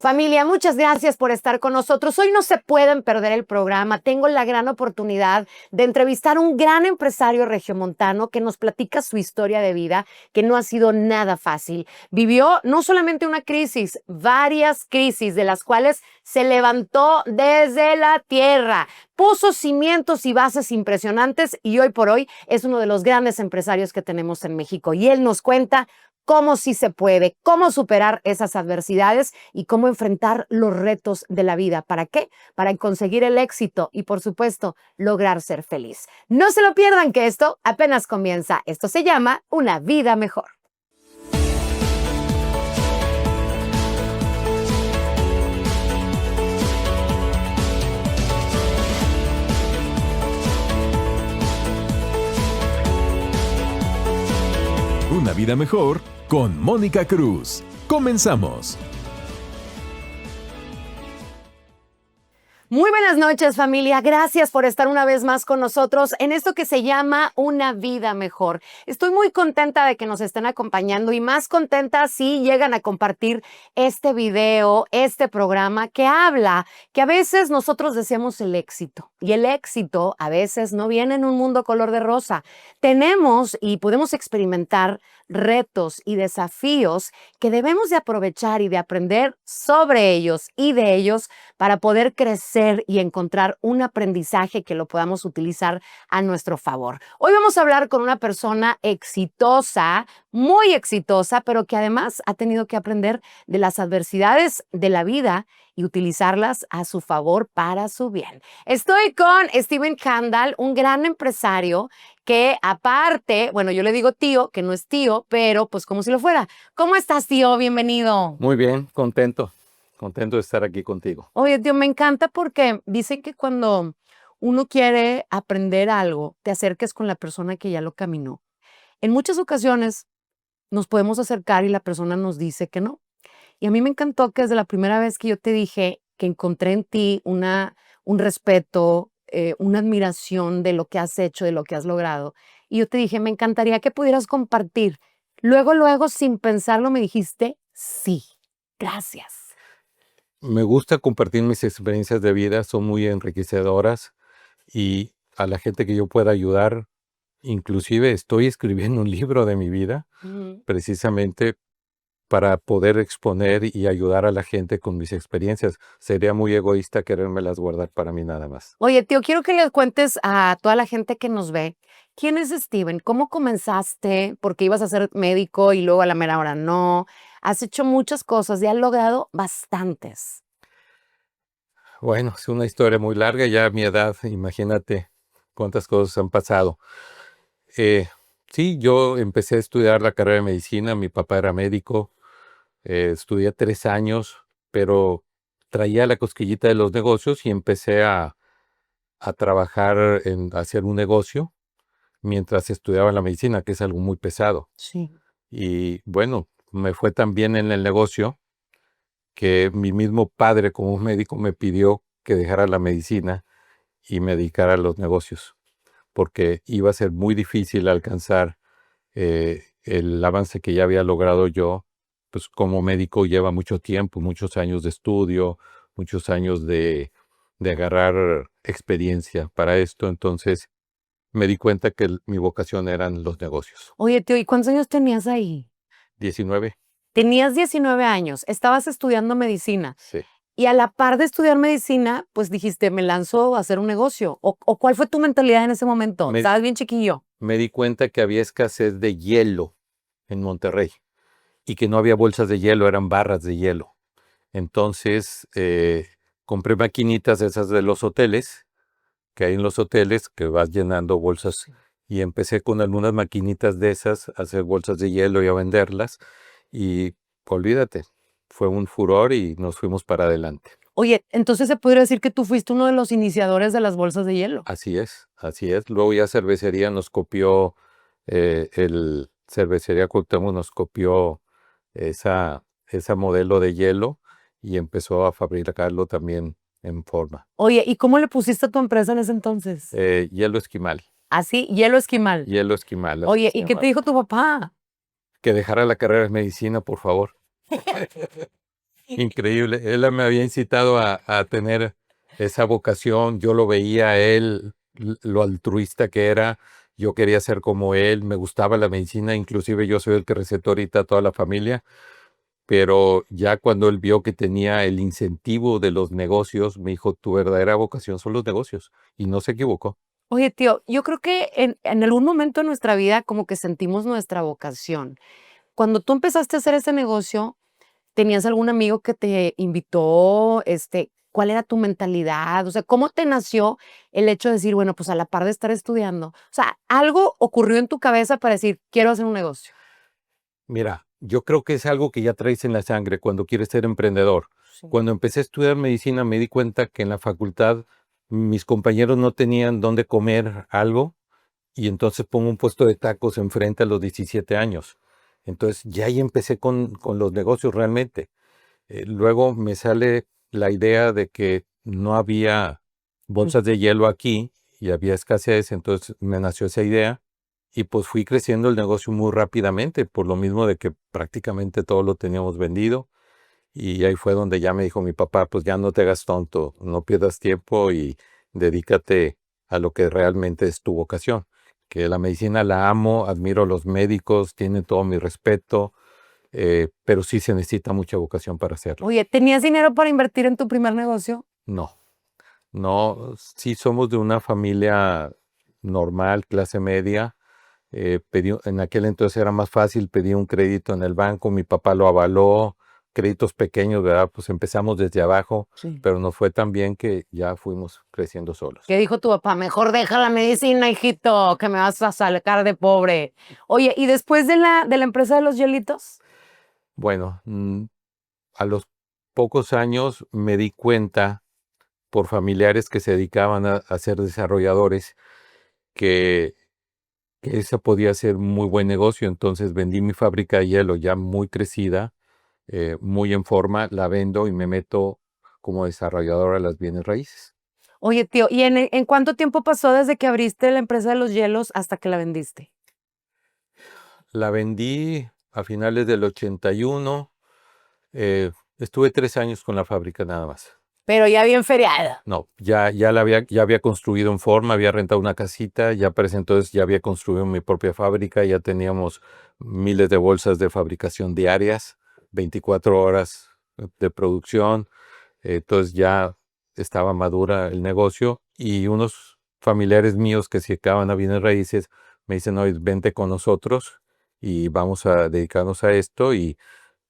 Familia, muchas gracias por estar con nosotros. Hoy no se pueden perder el programa. Tengo la gran oportunidad de entrevistar a un gran empresario regiomontano que nos platica su historia de vida, que no ha sido nada fácil. Vivió no solamente una crisis, varias crisis de las cuales se levantó desde la tierra. Puso cimientos y bases impresionantes y hoy por hoy es uno de los grandes empresarios que tenemos en México. Y él nos cuenta cómo sí se puede, cómo superar esas adversidades y cómo enfrentar los retos de la vida. ¿Para qué? Para conseguir el éxito y, por supuesto, lograr ser feliz. No se lo pierdan, que esto apenas comienza. Esto se llama Una Vida Mejor. Una vida mejor con Mónica Cruz. Comenzamos. Muy buenas noches, familia. Gracias por estar una vez más con nosotros en esto que se llama Una Vida Mejor. Estoy muy contenta de que nos estén acompañando y más contenta si llegan a compartir este video, este programa que habla que a veces nosotros deseamos el éxito y el éxito a veces no viene en un mundo color de rosa. Tenemos y podemos experimentar retos y desafíos que debemos de aprovechar y de aprender sobre ellos y de ellos para poder crecer y encontrar un aprendizaje que lo podamos utilizar a nuestro favor. Hoy vamos a hablar con una persona exitosa, muy exitosa, pero que además ha tenido que aprender de las adversidades de la vida y utilizarlas a su favor para su bien. Estoy con Steven Kandal, un gran empresario que aparte, bueno, yo le digo tío, que no es tío, pero pues como si lo fuera. ¿Cómo estás, tío? Bienvenido. Muy bien, contento de estar aquí contigo. Oye, tío, me encanta porque dicen que cuando uno quiere aprender algo, te acerques con la persona que ya lo caminó. En muchas ocasiones nos podemos acercar y la persona nos dice que no. Y a mí me encantó que desde la primera vez que yo te dije que encontré en ti un respeto, una admiración de lo que has hecho, de lo que has logrado. Y yo te dije, me encantaría que pudieras compartir. Luego, sin pensarlo, me dijiste, sí, gracias. Me gusta compartir mis experiencias de vida, son muy enriquecedoras y a la gente que yo pueda ayudar, inclusive estoy escribiendo un libro de mi vida, precisamente para poder exponer y ayudar a la gente con mis experiencias. Sería muy egoísta querérmelas guardar para mí nada más. Oye, tío, quiero que le cuentes a toda la gente que nos ve, ¿quién es Steven? ¿Cómo comenzaste? Porque ibas a ser médico y luego a la mera hora no. Has hecho muchas cosas y has logrado bastantes. Bueno, es una historia muy larga, ya a mi edad, imagínate cuántas cosas han pasado. Sí, yo empecé a estudiar la carrera de medicina, mi papá era médico, estudié 3 años, pero traía la cosquillita de los negocios y empecé a trabajar en hacer un negocio mientras estudiaba la medicina, que es algo muy pesado. Sí. Y bueno, me fue tan bien en el negocio que mi mismo padre como médico me pidió que dejara la medicina y me dedicara a los negocios, porque iba a ser muy difícil alcanzar el avance que ya había logrado yo. Pues como médico lleva mucho tiempo, muchos años de estudio, muchos años de agarrar experiencia para esto. Entonces me di cuenta que mi vocación eran los negocios. Oye, tío, ¿y cuántos años tenías ahí? 19, Tenías 19 años, estabas estudiando medicina sí. y a la par de estudiar medicina, pues dijiste, me lanzo a hacer un negocio. ¿O cuál fue tu mentalidad en ese momento? Estabas bien chiquillo. Me di cuenta que había escasez de hielo en Monterrey y que no había bolsas de hielo, eran barras de hielo. Entonces compré maquinitas esas de los hoteles, que hay en los hoteles, que vas llenando bolsas. Y empecé con algunas maquinitas de esas a hacer bolsas de hielo y a venderlas. Y olvídate, fue un furor y nos fuimos para adelante. Oye, entonces se podría decir que tú fuiste uno de los iniciadores de las bolsas de hielo. Así es, así es. Luego ya Cervecería nos copió, el Cervecería Cuauhtémoc nos copió esa modelo de hielo y empezó a fabricarlo también en forma. Oye, ¿y cómo le pusiste a tu empresa en ese entonces? Hielo Esquimal. Así, Hielo Esquimal. Hielo Esquimal. Oye, ¿y qué te dijo tu papá? Que dejara la carrera de medicina, por favor. Increíble. Él me había incitado a tener esa vocación. Yo lo veía a él, lo altruista que era. Yo quería ser como él. Me gustaba la medicina. Inclusive yo soy el que recetó ahorita a toda la familia. Pero ya cuando él vio que tenía el incentivo de los negocios, me dijo, tu verdadera vocación son los negocios. Y no se equivocó. Oye, tío, yo creo que en algún momento de nuestra vida como que sentimos nuestra vocación. Cuando tú empezaste a hacer ese negocio, ¿tenías algún amigo que te invitó? ¿Cuál era tu mentalidad? O sea, ¿cómo te nació el hecho de decir, bueno, pues a la par de estar estudiando? O sea, algo ocurrió en tu cabeza para decir, quiero hacer un negocio. Mira, yo creo que es algo que ya traes en la sangre cuando quieres ser emprendedor. Sí. Cuando empecé a estudiar medicina me di cuenta que en la facultad mis compañeros no tenían dónde comer algo y entonces pongo un puesto de tacos enfrente a los 17 años. Entonces ya ahí empecé con los negocios realmente. Luego me sale la idea de que no había bolsas de hielo aquí y había escasez, entonces me nació esa idea y pues fui creciendo el negocio muy rápidamente, por lo mismo de que prácticamente todo lo teníamos vendido y ahí fue donde ya me dijo mi papá, pues ya no te hagas tonto, no pierdas tiempo y dedícate a lo que realmente es tu vocación. Que la medicina la amo, admiro a los médicos, tienen todo mi respeto, pero sí se necesita mucha vocación para hacerlo. Oye, ¿tenías dinero para invertir en tu primer negocio? No, no, sí somos de una familia normal, clase media. En aquel entonces era más fácil, pedí un crédito en el banco, mi papá lo avaló, créditos pequeños, ¿verdad? Pues empezamos desde abajo, Sí. pero nos fue tan bien que ya fuimos creciendo solos. ¿Qué dijo tu papá? Mejor deja la medicina, hijito, que me vas a sacar de pobre. Oye, ¿y después de la empresa de los hielitos? Bueno, a los pocos años me di cuenta por familiares que se dedicaban a ser desarrolladores que ese podía ser muy buen negocio. Entonces vendí mi fábrica de hielo ya muy crecida, muy en forma, la vendo y me meto como desarrollador a las bienes raíces. Oye, tío, ¿y en cuánto tiempo pasó desde que abriste la empresa de los hielos hasta que la vendiste? La vendí a finales del 81. Estuve 3 años con la fábrica nada más. Pero ya bien feriado. No, ya había construido en forma, había rentado una casita, ya para ese entonces ya había construido mi propia fábrica, ya teníamos miles de bolsas de fabricación diarias, 24 horas de producción, entonces ya estaba madura el negocio y unos familiares míos que se dedicaban a bienes raíces me dicen, oye, vente con nosotros y vamos a dedicarnos a esto y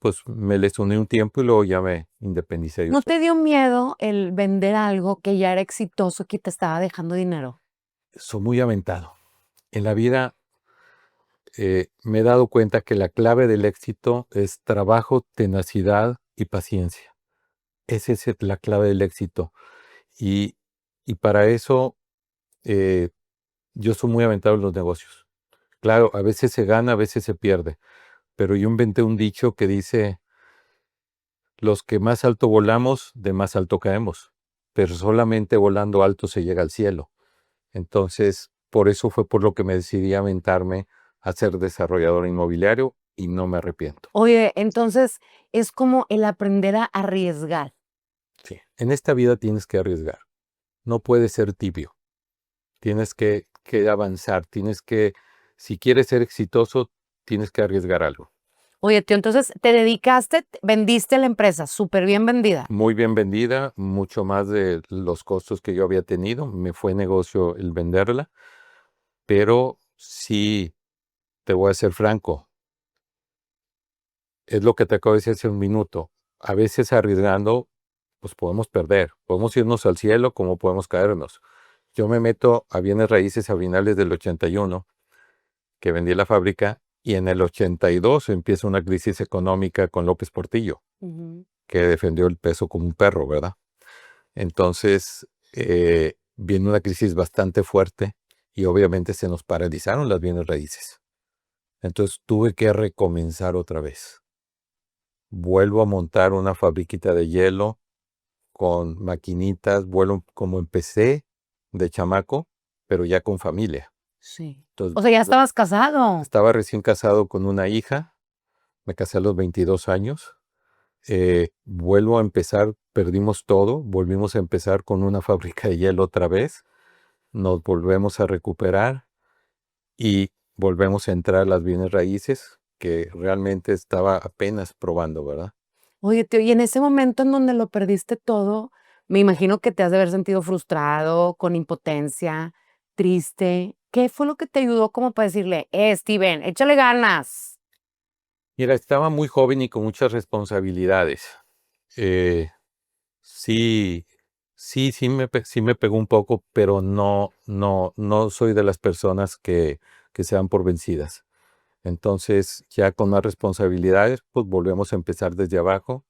pues me les uní un tiempo y luego ya me independicé. ¿No te dio miedo el vender algo que ya era exitoso, que te estaba dejando dinero? Soy muy aventado. En la vida me he dado cuenta que la clave del éxito es trabajo, tenacidad y paciencia. Esa es la clave del éxito. Y, y para eso eh, yo soy muy aventado en los negocios. Claro, a veces se gana, a veces se pierde. Pero yo inventé un dicho que dice, los que más alto volamos, de más alto caemos. Pero solamente volando alto se llega al cielo. Entonces, por eso fue por lo que me decidí a aventarme a ser desarrollador inmobiliario y no me arrepiento. Oye, entonces es como el aprender a arriesgar. Sí. En esta vida tienes que arriesgar. No puedes ser tibio. Tienes que avanzar. Si quieres ser exitoso, tienes que arriesgar algo. Oye, tío, entonces te dedicaste, vendiste la empresa, súper bien vendida. Muy bien vendida, mucho más de los costos que yo había tenido. Me fue negocio el venderla, pero sí, te voy a ser franco. Es lo que te acabo de decir hace un minuto. A veces arriesgando, pues podemos perder. Podemos irnos al cielo como podemos caernos. Yo me meto a bienes raíces a finales del 81, que vendí la fábrica, y en el 82 empieza una crisis económica con López Portillo, que defendió el peso como un perro, ¿verdad? Entonces, viene una crisis bastante fuerte y obviamente se nos paralizaron las bienes raíces. Entonces tuve que recomenzar otra vez. Vuelvo a montar una fabriquita de hielo con maquinitas, vuelvo como empecé de chamaco, pero ya con familia. Sí. Entonces, O sea, ya estabas casado. estaba recién casado con una hija, me casé a los 22 años, Vuelvo a empezar, perdimos todo, volvimos a empezar con una fábrica de hielo otra vez, nos volvemos a recuperar y volvemos a entrar a las bienes raíces, que realmente estaba apenas probando, ¿verdad? Oye, tío, y en ese momento en donde lo perdiste todo, me imagino que te has de haber sentido frustrado, con impotencia, triste. ¿Qué fue lo que te ayudó como para decirle, Steven, échale ganas? Mira, estaba muy joven y con muchas responsabilidades. Eh, sí, sí me pegó un poco, pero no soy de las personas que se dan por vencidas. Entonces, ya con más responsabilidades, pues volvemos a empezar desde abajo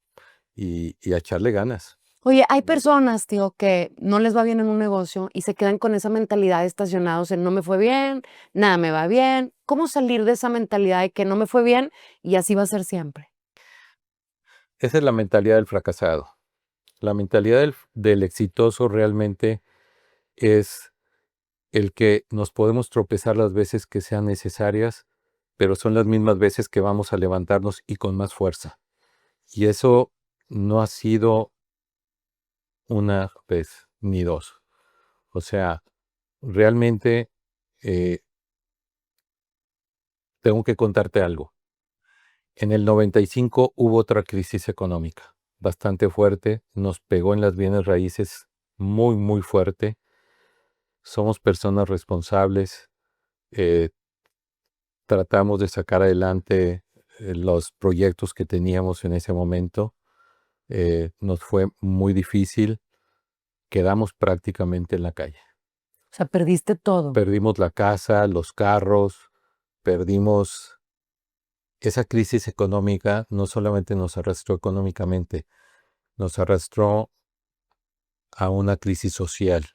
y a echarle ganas. Oye, hay personas, tío, que no les va bien en un negocio y se quedan con esa mentalidad estacionados en no me fue bien, nada me va bien. ¿Cómo salir de esa mentalidad de que no me fue bien y así va a ser siempre? Esa es la mentalidad del fracasado. La mentalidad del exitoso realmente es el que nos podemos tropezar las veces que sean necesarias, pero son las mismas veces que vamos a levantarnos y con más fuerza. Y eso no ha sido una vez ni dos. O sea, realmente eh, tengo que contarte algo. En el 95 hubo otra crisis económica bastante fuerte, nos pegó en las bienes raíces muy, muy fuerte. Somos personas responsables, eh, tratamos de sacar adelante los proyectos que teníamos en ese momento. Nos fue muy difícil, quedamos prácticamente en la calle. O sea, perdiste todo. Perdimos la casa, los carros, perdimos esa crisis económica, no solamente nos arrastró económicamente, nos arrastró a una crisis social,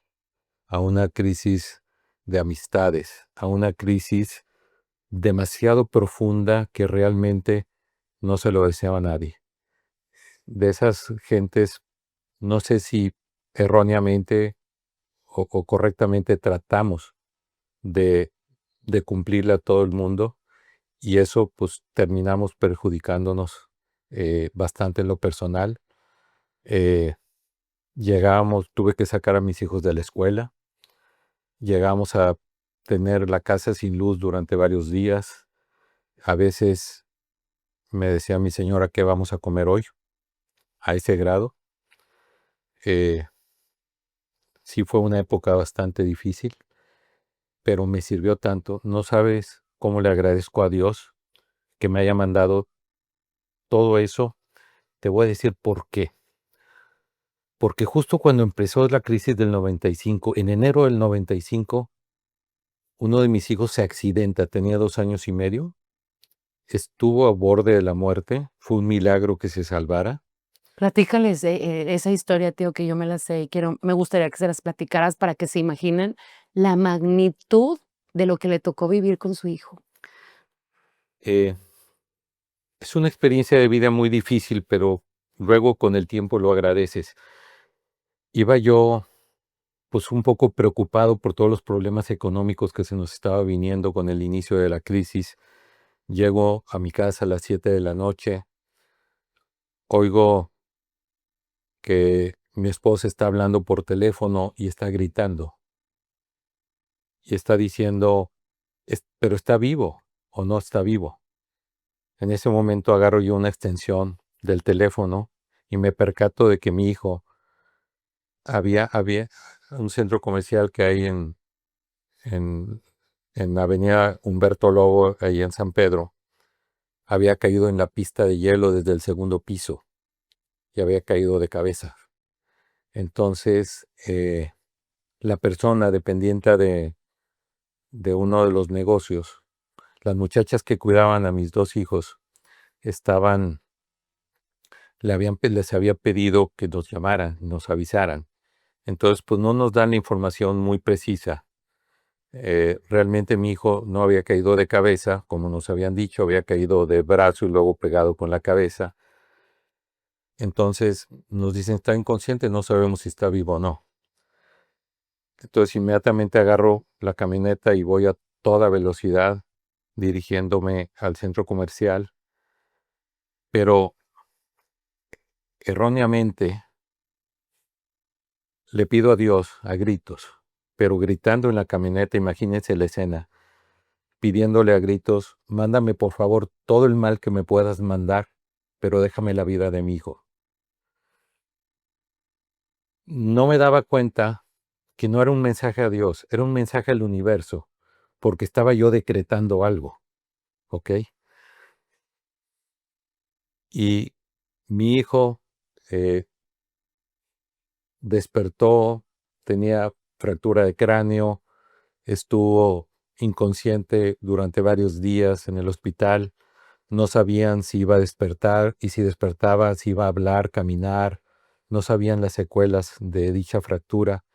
a una crisis de amistades, a una crisis demasiado profunda que realmente no se lo deseaba a nadie. De esas gentes, no sé si erróneamente o correctamente tratamos de, de cumplirle a todo el mundo y eso pues terminamos perjudicándonos bastante en lo personal. Eh, tuve que sacar a mis hijos de la escuela, llegamos a tener la casa sin luz durante varios días. A veces me decía mi señora qué vamos a comer hoy, a ese grado. Eh, sí fue una época bastante difícil, pero me sirvió tanto. No sabes cómo le agradezco a Dios que me haya mandado todo eso. Te voy a decir por qué. Porque justo cuando empezó la crisis del 95, en enero del 95, uno de mis hijos se accidenta, tenía 2 años y medio, estuvo a borde de la muerte, fue un milagro que se salvara. Platícales esa historia, tío, que yo me la sé y me gustaría que se las platicaras para que se imaginen la magnitud de lo que le tocó vivir con su hijo. Eh, es una experiencia de vida muy difícil, pero luego con el tiempo lo agradeces. Iba yo pues un poco preocupado por todos los problemas económicos que se nos estaba viniendo con el inicio de la crisis. Llego a mi casa a las 7 de la noche, oigo que mi esposa está hablando por teléfono y está gritando y está diciendo, pero está vivo o no está vivo. En ese momento agarro yo una extensión del teléfono y me percato de que mi hijo había un centro comercial que hay en, en la avenida Humberto Lobo, ahí en San Pedro, había caído en la pista de hielo desde el segundo piso y había caído de cabeza. Entonces, la persona dependiente de uno de los negocios, las muchachas que cuidaban a mis 2 hijos, estaban, les había pedido que nos llamaran, nos avisaran. Entonces, pues no nos dan la información muy precisa. Realmente mi hijo no había caído de cabeza, como nos habían dicho, había caído de brazo y luego pegado con la cabeza. Entonces nos dicen, está inconsciente, no sabemos si está vivo o no. Entonces inmediatamente agarro la camioneta y voy a toda velocidad dirigiéndome al centro comercial. Pero erróneamente le pido a Dios a gritos, pero gritando en la camioneta, imagínense la escena, pidiéndole a gritos, mándame por favor todo el mal que me puedas mandar, pero déjame la vida de mi hijo. No me daba cuenta que no era un mensaje a Dios, era un mensaje al universo, porque estaba yo decretando algo, ¿ok? Y mi hijo despertó, tenía fractura de cráneo, estuvo inconsciente durante varios días en el hospital. No sabían si iba a despertar y si despertaba, si iba a hablar, caminar. No sabían las secuelas de dicha fractura.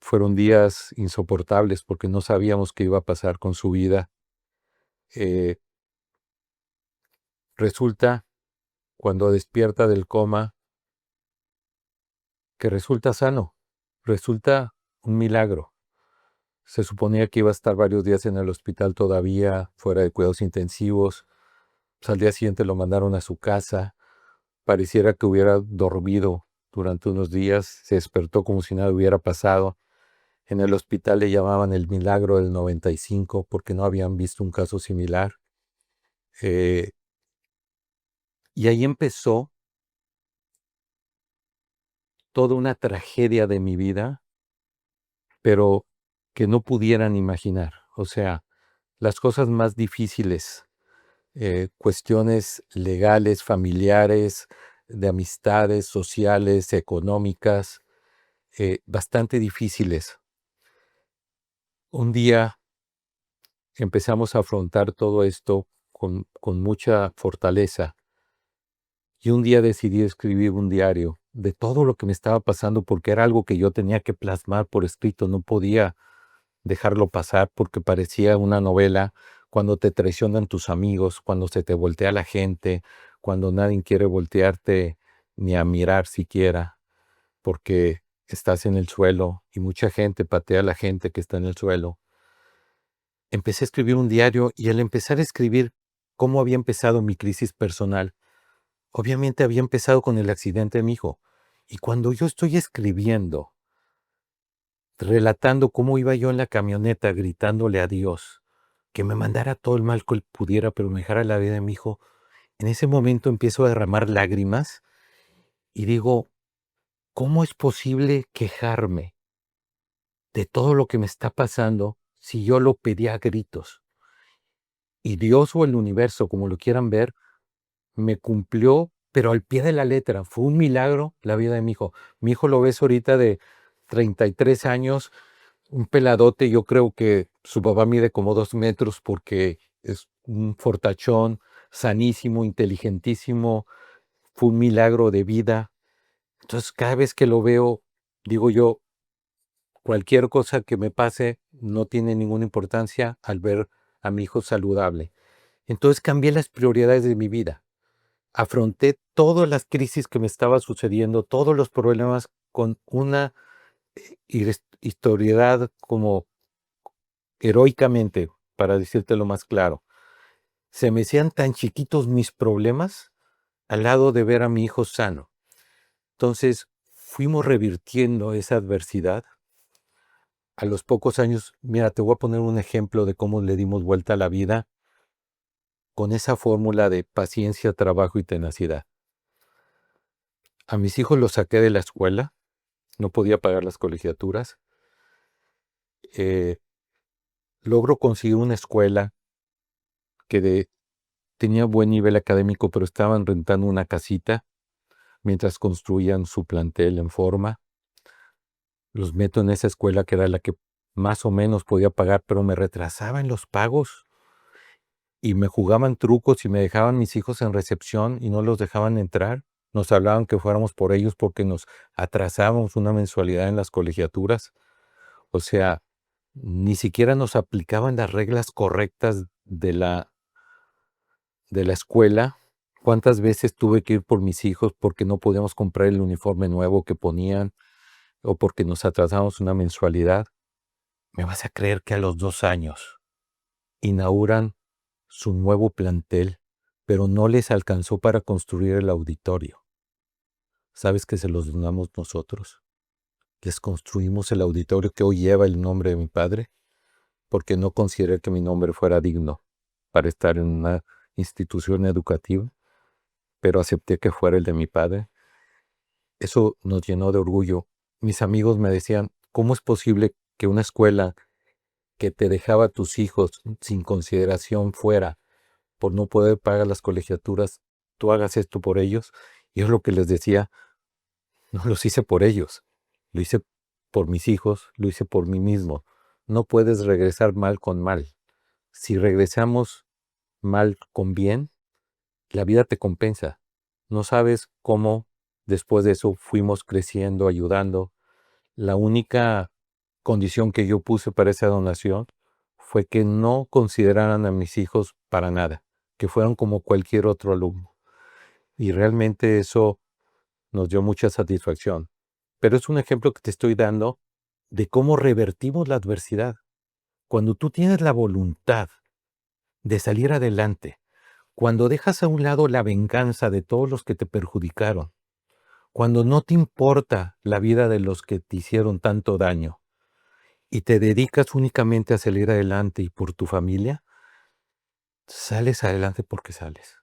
Fueron días insoportables porque no sabíamos qué iba a pasar con su vida. Eh, Resulta, cuando despierta del coma, que resulta sano. Resulta un milagro. Se suponía que iba a estar varios días en el hospital todavía, fuera de cuidados intensivos. Pues al día siguiente lo mandaron a su casa. Pareciera que hubiera dormido durante unos días. Se despertó como si nada hubiera pasado. En el hospital le llamaban el milagro del 95 porque no habían visto un caso similar. Y ahí empezó toda una tragedia de mi vida, pero que no pudieran imaginar. O sea, las cosas más difíciles, cuestiones legales, familiares, de amistades, sociales, económicas, bastante difíciles. Un día empezamos a afrontar todo esto con mucha fortaleza. Y un día decidí escribir un diario de todo lo que me estaba pasando porque era algo que yo tenía que plasmar por escrito. No podía dejarlo pasar porque parecía una novela cuando te traicionan tus amigos, cuando se te voltea la gente, cuando nadie quiere voltearte ni a mirar siquiera porque estás en el suelo y mucha gente patea a la gente que está en el suelo. Empecé a escribir un diario y al empezar a escribir cómo había empezado mi crisis personal, obviamente había empezado con el accidente de mi hijo. Y cuando yo estoy escribiendo, relatando cómo iba yo en la camioneta gritándole a Dios que me mandara todo el mal que él pudiera, pero me dejara la vida de mi hijo, en ese momento empiezo a derramar lágrimas y digo, ¿cómo es posible quejarme de todo lo que me está pasando si yo lo pedí a gritos? Y Dios o el universo, como lo quieran ver, me cumplió, pero al pie de la letra. Fue un milagro la vida de mi hijo. Mi hijo lo ves ahorita de 33 años, un peladote. Yo creo que su papá mide como 2 metros porque es un fortachón, sanísimo, inteligentísimo. Fue un milagro de vida. Entonces, cada vez que lo veo, digo yo, cualquier cosa que me pase no tiene ninguna importancia al ver a mi hijo saludable. Entonces cambié las prioridades de mi vida. Afronté todas las crisis que me estaba sucediendo, todos los problemas con una historiedad como heroicamente, para decírtelo más claro. Se me hacían tan chiquitos mis problemas al lado de ver a mi hijo sano. Entonces, fuimos revirtiendo esa adversidad. A los pocos años, mira, te voy a poner un ejemplo de cómo le dimos vuelta a la vida con esa fórmula de paciencia, trabajo y tenacidad. A mis hijos los saqué de la escuela, no podía pagar las colegiaturas. Logro conseguir una escuela que tenía buen nivel académico, pero estaban rentando una casita mientras construían su plantel en forma. Los meto en esa escuela que era la que más o menos podía pagar, pero me retrasaba en los pagos y me jugaban trucos y me dejaban mis hijos en recepción y no los dejaban entrar. Nos hablaban que fuéramos por ellos porque nos atrasábamos una mensualidad en las colegiaturas. O sea, ni siquiera nos aplicaban las reglas correctas de la escuela. ¿Cuántas veces tuve que ir por mis hijos porque no podíamos comprar el uniforme nuevo que ponían o porque nos atrasamos una mensualidad? ¿Me vas a creer que a los 2 años inauguran su nuevo plantel, pero no les alcanzó para construir el auditorio? ¿Sabes que se los donamos nosotros? Les construimos el auditorio que hoy lleva el nombre de mi padre, porque no consideré que mi nombre fuera digno para estar en una institución educativa, pero acepté que fuera el de mi padre. Eso nos llenó de orgullo. Mis amigos me decían, ¿cómo es posible que una escuela que te dejaba a tus hijos sin consideración fuera por no poder pagar las colegiaturas, tú hagas esto por ellos? Y es lo que les decía, no los hice por ellos, lo hice por mis hijos, lo hice por mí mismo. No puedes regresar mal con mal. Si regresamos mal con bien, la vida te compensa. No sabes cómo después de eso fuimos creciendo, ayudando. La única condición que yo puse para esa donación fue que no consideraran a mis hijos para nada, que fueran como cualquier otro alumno. Y realmente eso nos dio mucha satisfacción. Pero es un ejemplo que te estoy dando de cómo revertimos la adversidad. Cuando tú tienes la voluntad de salir adelante, cuando dejas a un lado la venganza de todos los que te perjudicaron, cuando no te importa la vida de los que te hicieron tanto daño y te dedicas únicamente a salir adelante y por tu familia, sales adelante porque sales.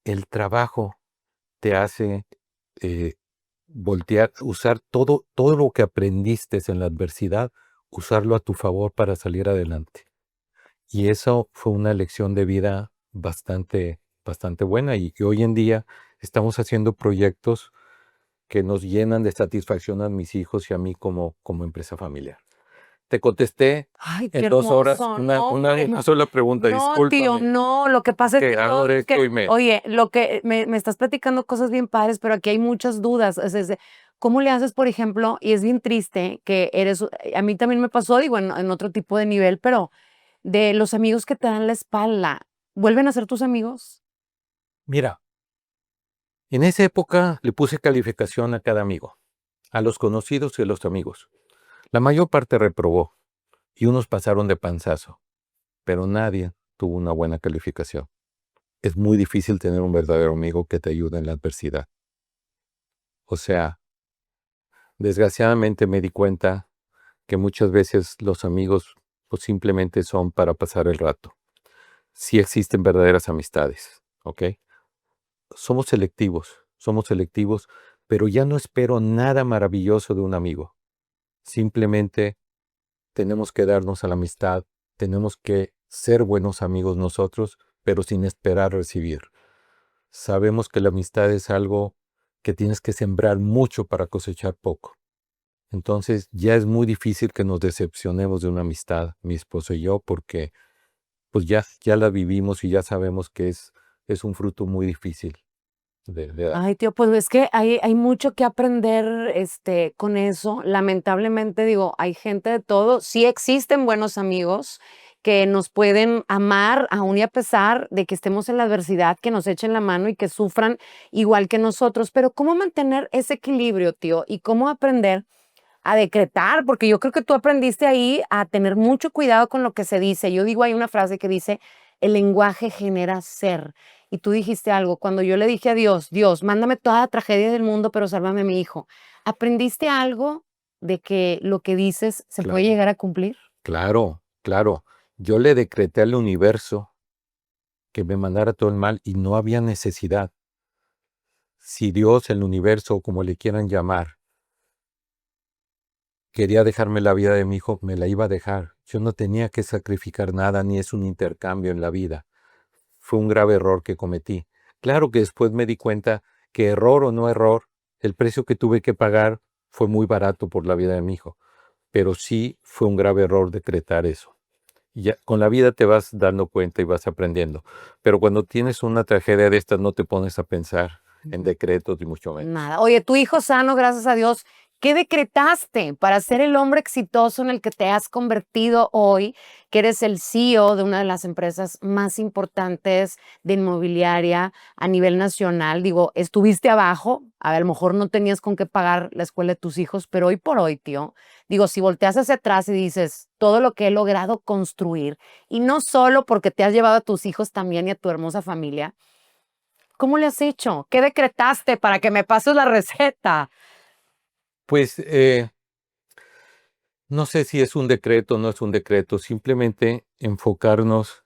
El trabajo te hace eh, voltear, usar todo lo que aprendiste en la adversidad, usarlo a tu favor para salir adelante. Y eso fue una lección de vida bastante buena. Y hoy en día estamos haciendo proyectos que nos llenan de satisfacción a mis hijos y a mí como empresa familiar. Te contesté Ay, qué en 2 horas hermoso, una, ¿no? una sola pregunta, No, tío, discúlpame. no, lo que pasa es Que que hablo directo y oye, lo que me estás platicando cosas bien padres, pero aquí hay muchas dudas. ¿Cómo le haces, por ejemplo? Y es bien triste que a mí también me pasó, digo, en otro tipo de nivel, pero de los amigos que te dan la espalda, ¿vuelven a ser tus amigos? Mira, en esa época le puse calificación a cada amigo, a los conocidos y a los amigos. La mayor parte reprobó y unos pasaron de panzazo, pero nadie tuvo una buena calificación. Es muy difícil tener un verdadero amigo que te ayude en la adversidad. O sea, desgraciadamente me di cuenta que muchas veces los amigos pues simplemente son para pasar el rato. Sí existen verdaderas amistades, ¿ok? Somos selectivos, pero ya no espero nada maravilloso de un amigo. Simplemente tenemos que darnos a la amistad, tenemos que ser buenos amigos nosotros, pero sin esperar recibir. Sabemos que la amistad es algo que tienes que sembrar mucho para cosechar poco. Entonces ya es muy difícil que nos decepcionemos de una amistad, mi esposo y yo, porque pues ya la vivimos y ya sabemos que es un fruto muy difícil de dar. Ay, tío, pues es que hay mucho que aprender con eso. Lamentablemente, digo, hay gente de todo. Sí existen buenos amigos que nos pueden amar aún y a pesar de que estemos en la adversidad, que nos echen la mano y que sufran igual que nosotros. Pero ¿cómo mantener ese equilibrio, tío? Y cómo aprender a decretar, porque yo creo que tú aprendiste ahí a tener mucho cuidado con lo que se dice. Yo digo, hay una frase que dice, el lenguaje genera ser. Y tú dijiste algo, cuando yo le dije a Dios, Dios, mándame toda la tragedia del mundo, pero sálvame a mi hijo. ¿Aprendiste algo de que lo que dices se puede Claro, llegar a cumplir? claro. Yo le decreté al universo que me mandara todo el mal y no había necesidad. Si Dios, el universo, como le quieran llamar, quería dejarme la vida de mi hijo, me la iba a dejar. Yo no tenía que sacrificar nada, ni es un intercambio en la vida. Fue un grave error que cometí. Claro que después me di cuenta que error o no error, el precio que tuve que pagar fue muy barato por la vida de mi hijo. Pero sí fue un grave error decretar eso. Y ya, con la vida te vas dando cuenta y vas aprendiendo. Pero cuando tienes una tragedia de estas no te pones a pensar en decretos ni mucho menos. Nada. Oye, tu hijo sano, gracias a Dios. ¿Qué decretaste para ser el hombre exitoso en el que te has convertido hoy, que eres el CEO de una de las empresas más importantes de inmobiliaria a nivel nacional? Digo, estuviste abajo, a lo mejor no tenías con qué pagar la escuela de tus hijos, pero hoy por hoy, tío, digo, si volteas hacia atrás y dices todo lo que he logrado construir, y no solo porque te has llevado a tus hijos también y a tu hermosa familia, ¿Cómo le has hecho? ¿Qué decretaste para que me pases la receta? Pues no sé si es un decreto o no es un decreto, simplemente enfocarnos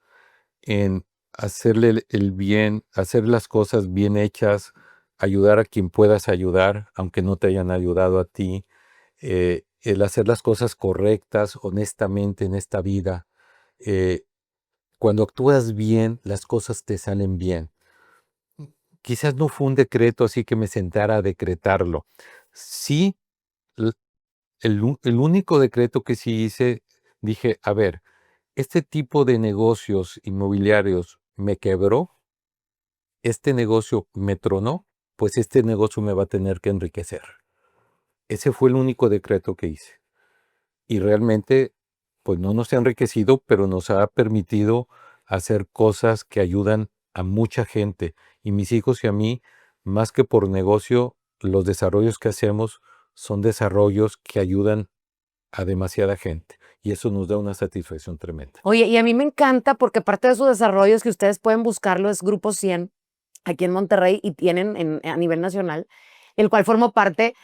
en hacerle el bien, hacer las cosas bien hechas, ayudar a quien puedas ayudar, aunque no te hayan ayudado a ti, el hacer las cosas correctas, honestamente en esta vida. eh, Cuando actúas bien, las cosas te salen bien. Quizás no fue un decreto así que me sentara a decretarlo. Sí, l- el único decreto que sí hice, dije, a ver, este tipo de negocios inmobiliarios me quebró, este negocio me tronó, pues este negocio me va a tener que enriquecer. Ese fue el único decreto que hice. Y realmente, pues no nos ha enriquecido, pero nos ha permitido hacer cosas que ayudan a mucha gente. Y mis hijos y a mí, más que por negocio, los desarrollos que hacemos son desarrollos que ayudan a demasiada gente. Y eso nos da una satisfacción tremenda. Oye, y a mí me encanta porque parte de sus desarrollos que ustedes pueden buscarlo es Grupo 100 aquí en Monterrey y tienen a nivel nacional, el cual formo parte.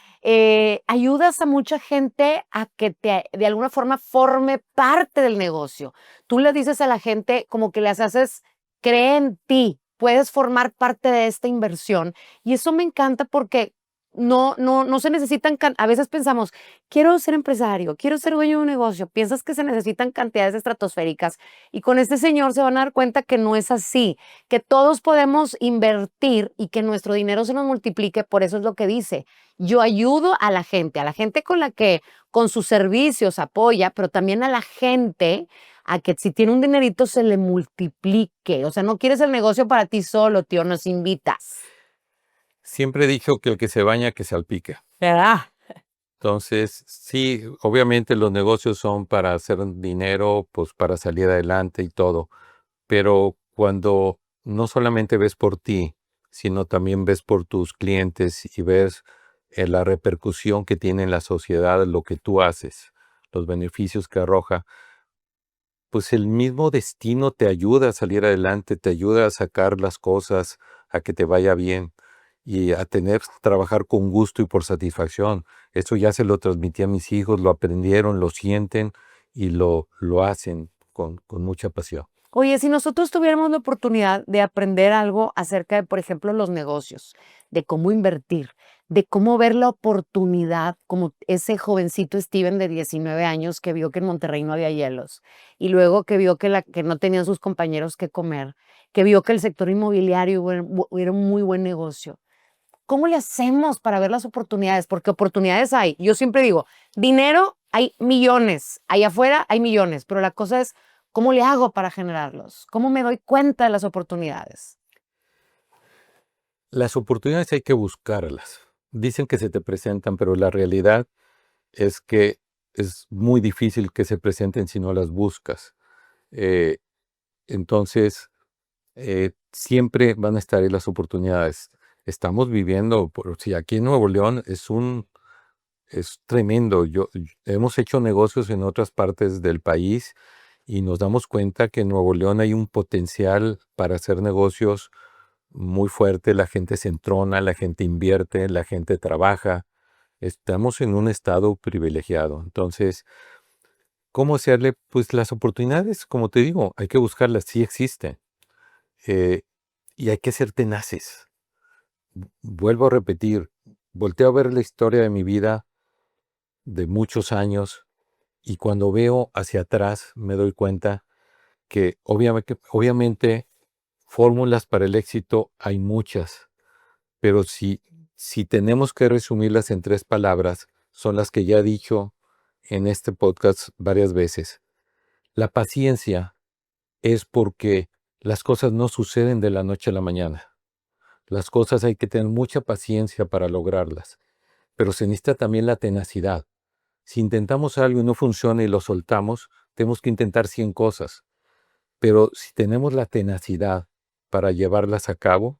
Ayudas a mucha gente a que de alguna forma forme parte del negocio. Tú le dices a la gente como que les haces, cree en ti, puedes formar parte de esta inversión. Y eso me encanta porque no se necesitan, a veces pensamos, quiero ser empresario, quiero ser dueño de un negocio, piensas que se necesitan cantidades estratosféricas y con este señor se van a dar cuenta que no es así, que todos podemos invertir y que nuestro dinero se nos multiplique, por eso es lo que dice. Yo ayudo a la gente con la que con sus servicios apoya, pero también a la gente a que si tiene un dinerito se le multiplique. O sea, no quieres el negocio para ti solo, tío, nos invitas. Siempre he dicho que el que se baña, que se salpique. ¿Verdad? Entonces, sí, obviamente los negocios son para hacer dinero, pues para salir adelante y todo, pero cuando no solamente ves por ti, sino también ves por tus clientes y ves la repercusión que tiene en la sociedad lo que tú haces, los beneficios que arroja, pues el mismo destino te ayuda a salir adelante, te ayuda a sacar las cosas, a que te vaya bien y a trabajar con gusto y por satisfacción. Eso ya se lo transmití a mis hijos, lo aprendieron, lo sienten y lo hacen con mucha pasión. Oye, si nosotros tuviéramos la oportunidad de aprender algo acerca de, por ejemplo, los negocios, de cómo invertir, de cómo ver la oportunidad, como ese jovencito Steven de 19 años que vio que en Monterrey no había hielos y luego que vio que no tenían sus compañeros que comer, que vio que el sector inmobiliario era un muy buen negocio. ¿Cómo le hacemos para ver las oportunidades? Porque oportunidades hay. Yo siempre digo, dinero hay millones, allá afuera hay millones, pero la cosa es, ¿cómo le hago para generarlos? ¿Cómo me doy cuenta de las oportunidades? Las oportunidades hay que buscarlas. Dicen que se te presentan, pero la realidad es que es muy difícil que se presenten si no las buscas. Eh, entonces, siempre van a estar ahí las oportunidades. Estamos viviendo, si aquí en Nuevo León es tremendo. Hemos hecho negocios en otras partes del país y nos damos cuenta que en Nuevo León hay un potencial para hacer negocios muy fuerte. La gente se entrona, la gente invierte, la gente trabaja. Estamos en un estado privilegiado. Entonces, ¿cómo hacerle? Pues las oportunidades, como te digo, hay que buscarlas, sí existen. Eh, y hay que ser tenaces. Vuelvo a repetir, volteo a ver la historia de mi vida de muchos años y cuando veo hacia atrás me doy cuenta que obviamente fórmulas para el éxito hay muchas, pero si tenemos que resumirlas en 3 palabras, son las que ya he dicho en este podcast varias veces. La paciencia es porque las cosas no suceden de la noche a la mañana. Las cosas hay que tener mucha paciencia para lograrlas, pero se necesita también la tenacidad. Si intentamos algo y no funciona y lo soltamos, tenemos que intentar 100 cosas, pero si tenemos la tenacidad para llevarlas a cabo,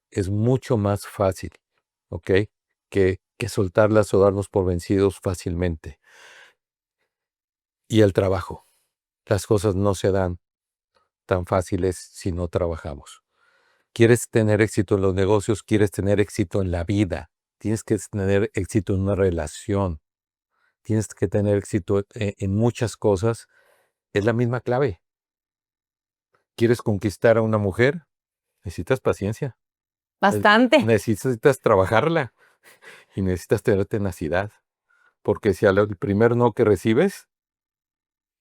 es mucho más fácil, ¿ok? Que soltarlas o darnos por vencidos fácilmente. Y el trabajo. Las cosas no se dan tan fáciles si no trabajamos. Quieres tener éxito en los negocios, quieres tener éxito en la vida, tienes que tener éxito en una relación, tienes que tener éxito en muchas cosas. Es la misma clave. ¿Quieres conquistar a una mujer? Necesitas paciencia. Bastante. Necesitas trabajarla y necesitas tener tenacidad. Porque si al primer no que recibes,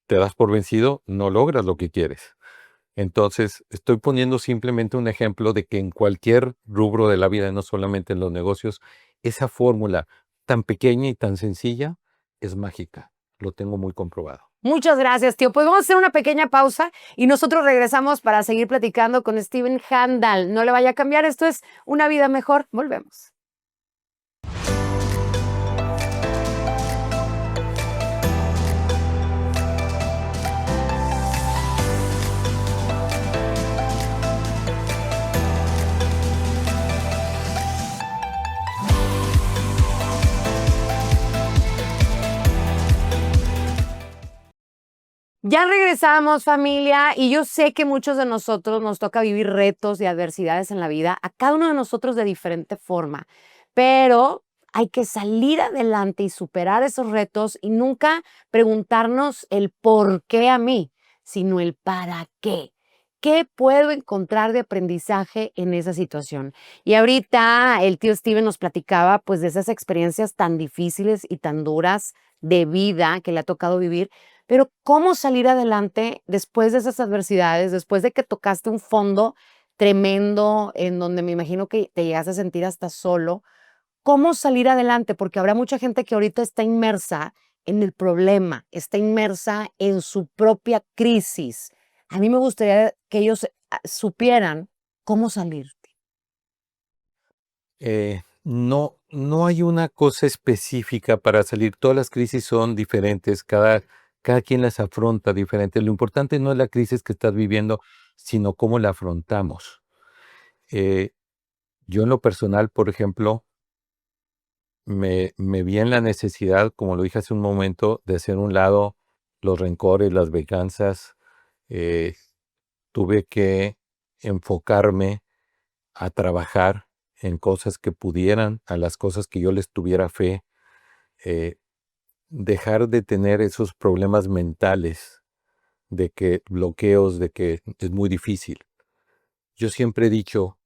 te das por vencido, no logras lo que quieres. Entonces, estoy poniendo simplemente un ejemplo de que en cualquier rubro de la vida, no solamente en los negocios, esa fórmula tan pequeña y tan sencilla es mágica. Lo tengo muy comprobado. Muchas gracias, tío. Pues vamos a hacer una pequeña pausa y nosotros regresamos para seguir platicando con Steven Handal. No le vaya a cambiar, esto es Una Vida Mejor. Volvemos. Ya regresamos, familia, y yo sé que muchos de nosotros nos toca vivir retos y adversidades en la vida, a cada uno de nosotros de diferente forma, pero hay que salir adelante y superar esos retos y nunca preguntarnos el por qué a mí, sino el para qué. ¿Qué puedo encontrar de aprendizaje en esa situación? Y ahorita el tío Steven nos platicaba pues de esas experiencias tan difíciles y tan duras de vida que le ha tocado vivir. Pero ¿cómo salir adelante después de esas adversidades, después de que tocaste un fondo tremendo en donde me imagino que te llegas a sentir hasta solo? ¿Cómo salir adelante? Porque habrá mucha gente que ahorita está inmersa en el problema, está inmersa en su propia crisis. A mí me gustaría que ellos supieran cómo salir. No hay una cosa específica para salir. Todas las crisis son diferentes, cada quien las afronta diferente. Lo importante no es la crisis que estás viviendo, sino cómo la afrontamos. Yo en lo personal, por ejemplo, me vi en la necesidad, como lo dije hace un momento, de hacer a un lado los rencores, las venganzas. Eh, Tuve que enfocarme a trabajar en cosas que pudieran, a las cosas que yo les tuviera fe, eh, dejar de tener esos problemas mentales de que bloqueos, de que es muy difícil. Yo siempre he dicho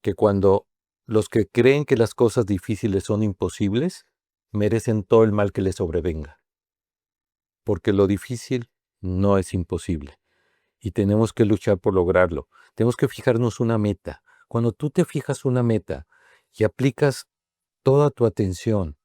que cuando los que creen que las cosas difíciles son imposibles, merecen todo el mal que les sobrevenga. Porque lo difícil no es imposible y tenemos que luchar por lograrlo. Tenemos que fijarnos una meta. Cuando tú te fijas una meta y aplicas toda tu atención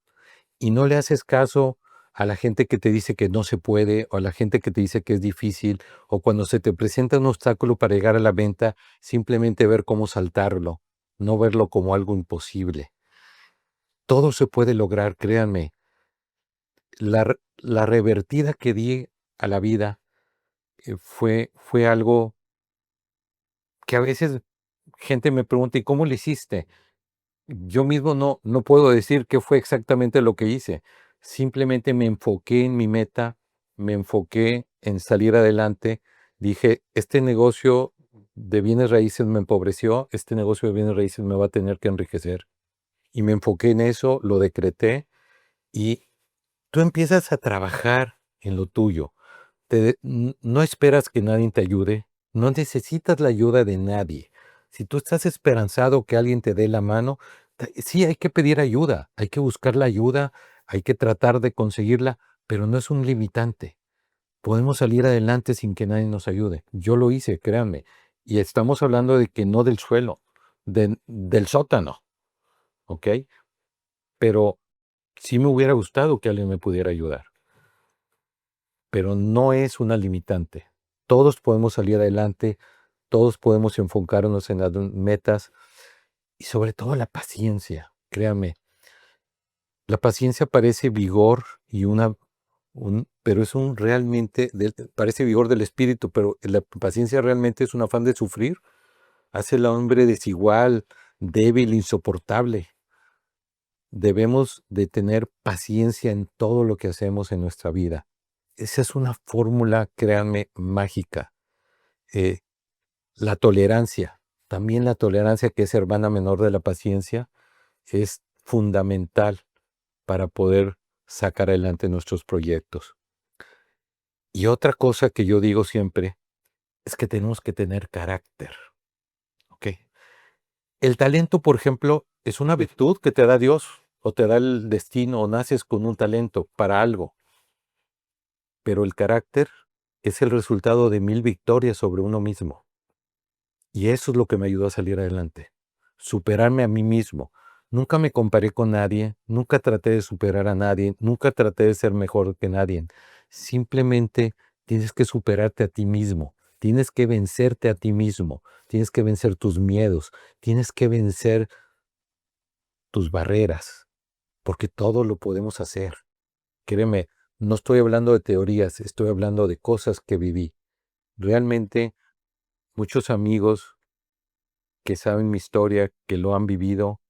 y no le haces caso a la gente que te dice que no se puede o a la gente que te dice que es difícil o cuando se te presenta un obstáculo para llegar a la meta, simplemente ver cómo saltarlo, no verlo como algo imposible. Todo se puede lograr, créanme. La revertida que di a la vida fue algo que a veces gente me pregunta, ¿y cómo lo hiciste? Yo mismo no puedo decir qué fue exactamente lo que hice. Simplemente me enfoqué en mi meta, me enfoqué en salir adelante. Dije, este negocio de bienes raíces me empobreció, este negocio de bienes raíces me va a tener que enriquecer. Y me enfoqué en eso, lo decreté y tú empiezas a trabajar en lo tuyo. No esperas que nadie te ayude, no necesitas la ayuda de nadie. Si tú estás esperanzado que alguien te dé la mano, sí hay que pedir ayuda, hay que buscar la ayuda, hay que tratar de conseguirla, pero no es un limitante. Podemos salir adelante sin que nadie nos ayude. Yo lo hice, créanme. Y estamos hablando de que no del suelo, del sótano, ¿ok? Pero sí me hubiera gustado que alguien me pudiera ayudar. Pero no es una limitante. Todos podemos salir adelante, todos podemos enfocarnos en las metas y sobre todo la paciencia, créanme. La paciencia parece vigor y pero es realmente, parece vigor del espíritu, pero la paciencia realmente es un afán de sufrir. Hace al hombre desigual, débil, insoportable. Debemos de tener paciencia en todo lo que hacemos en nuestra vida. Esa es una fórmula, créanme, mágica. La tolerancia. También la tolerancia, que es hermana menor de la paciencia, es fundamental para poder sacar adelante nuestros proyectos. Y otra cosa que yo digo siempre es que tenemos que tener carácter. ¿Ok? El talento, por ejemplo, es una virtud que te da Dios o te da el destino o naces con un talento para algo. Pero el carácter es el resultado de 1000 victorias sobre uno mismo. Y eso es lo que me ayudó a salir adelante. Superarme a mí mismo. Nunca me comparé con nadie, nunca traté de superar a nadie, nunca traté de ser mejor que nadie. Simplemente tienes que superarte a ti mismo, tienes que vencerte a ti mismo, tienes que vencer tus miedos, tienes que vencer tus barreras, porque todo lo podemos hacer. Créeme, no estoy hablando de teorías, estoy hablando de cosas que viví. Realmente, muchos amigos que saben mi historia, que lo han vivido,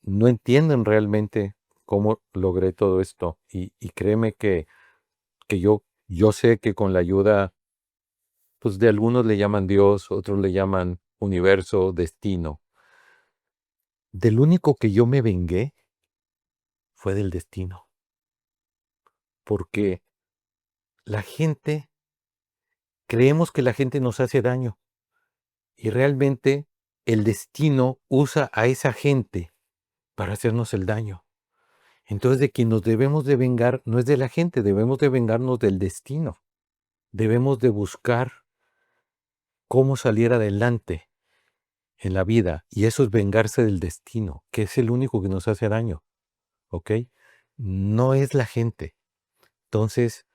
no entienden realmente cómo logré todo esto. Y créeme que yo sé que con la ayuda, pues de algunos le llaman Dios, otros le llaman universo, destino. Del único que yo me vengué fue del destino. Porque la gente, creemos que la gente nos hace daño. Y realmente el destino usa a esa gente para hacernos el daño. Entonces, de quien nos debemos de vengar no es de la gente, debemos de vengarnos del destino. Debemos de buscar cómo salir adelante en la vida, y eso es vengarse del destino, que es el único que nos hace daño, ¿ok? No es la gente. Entonces,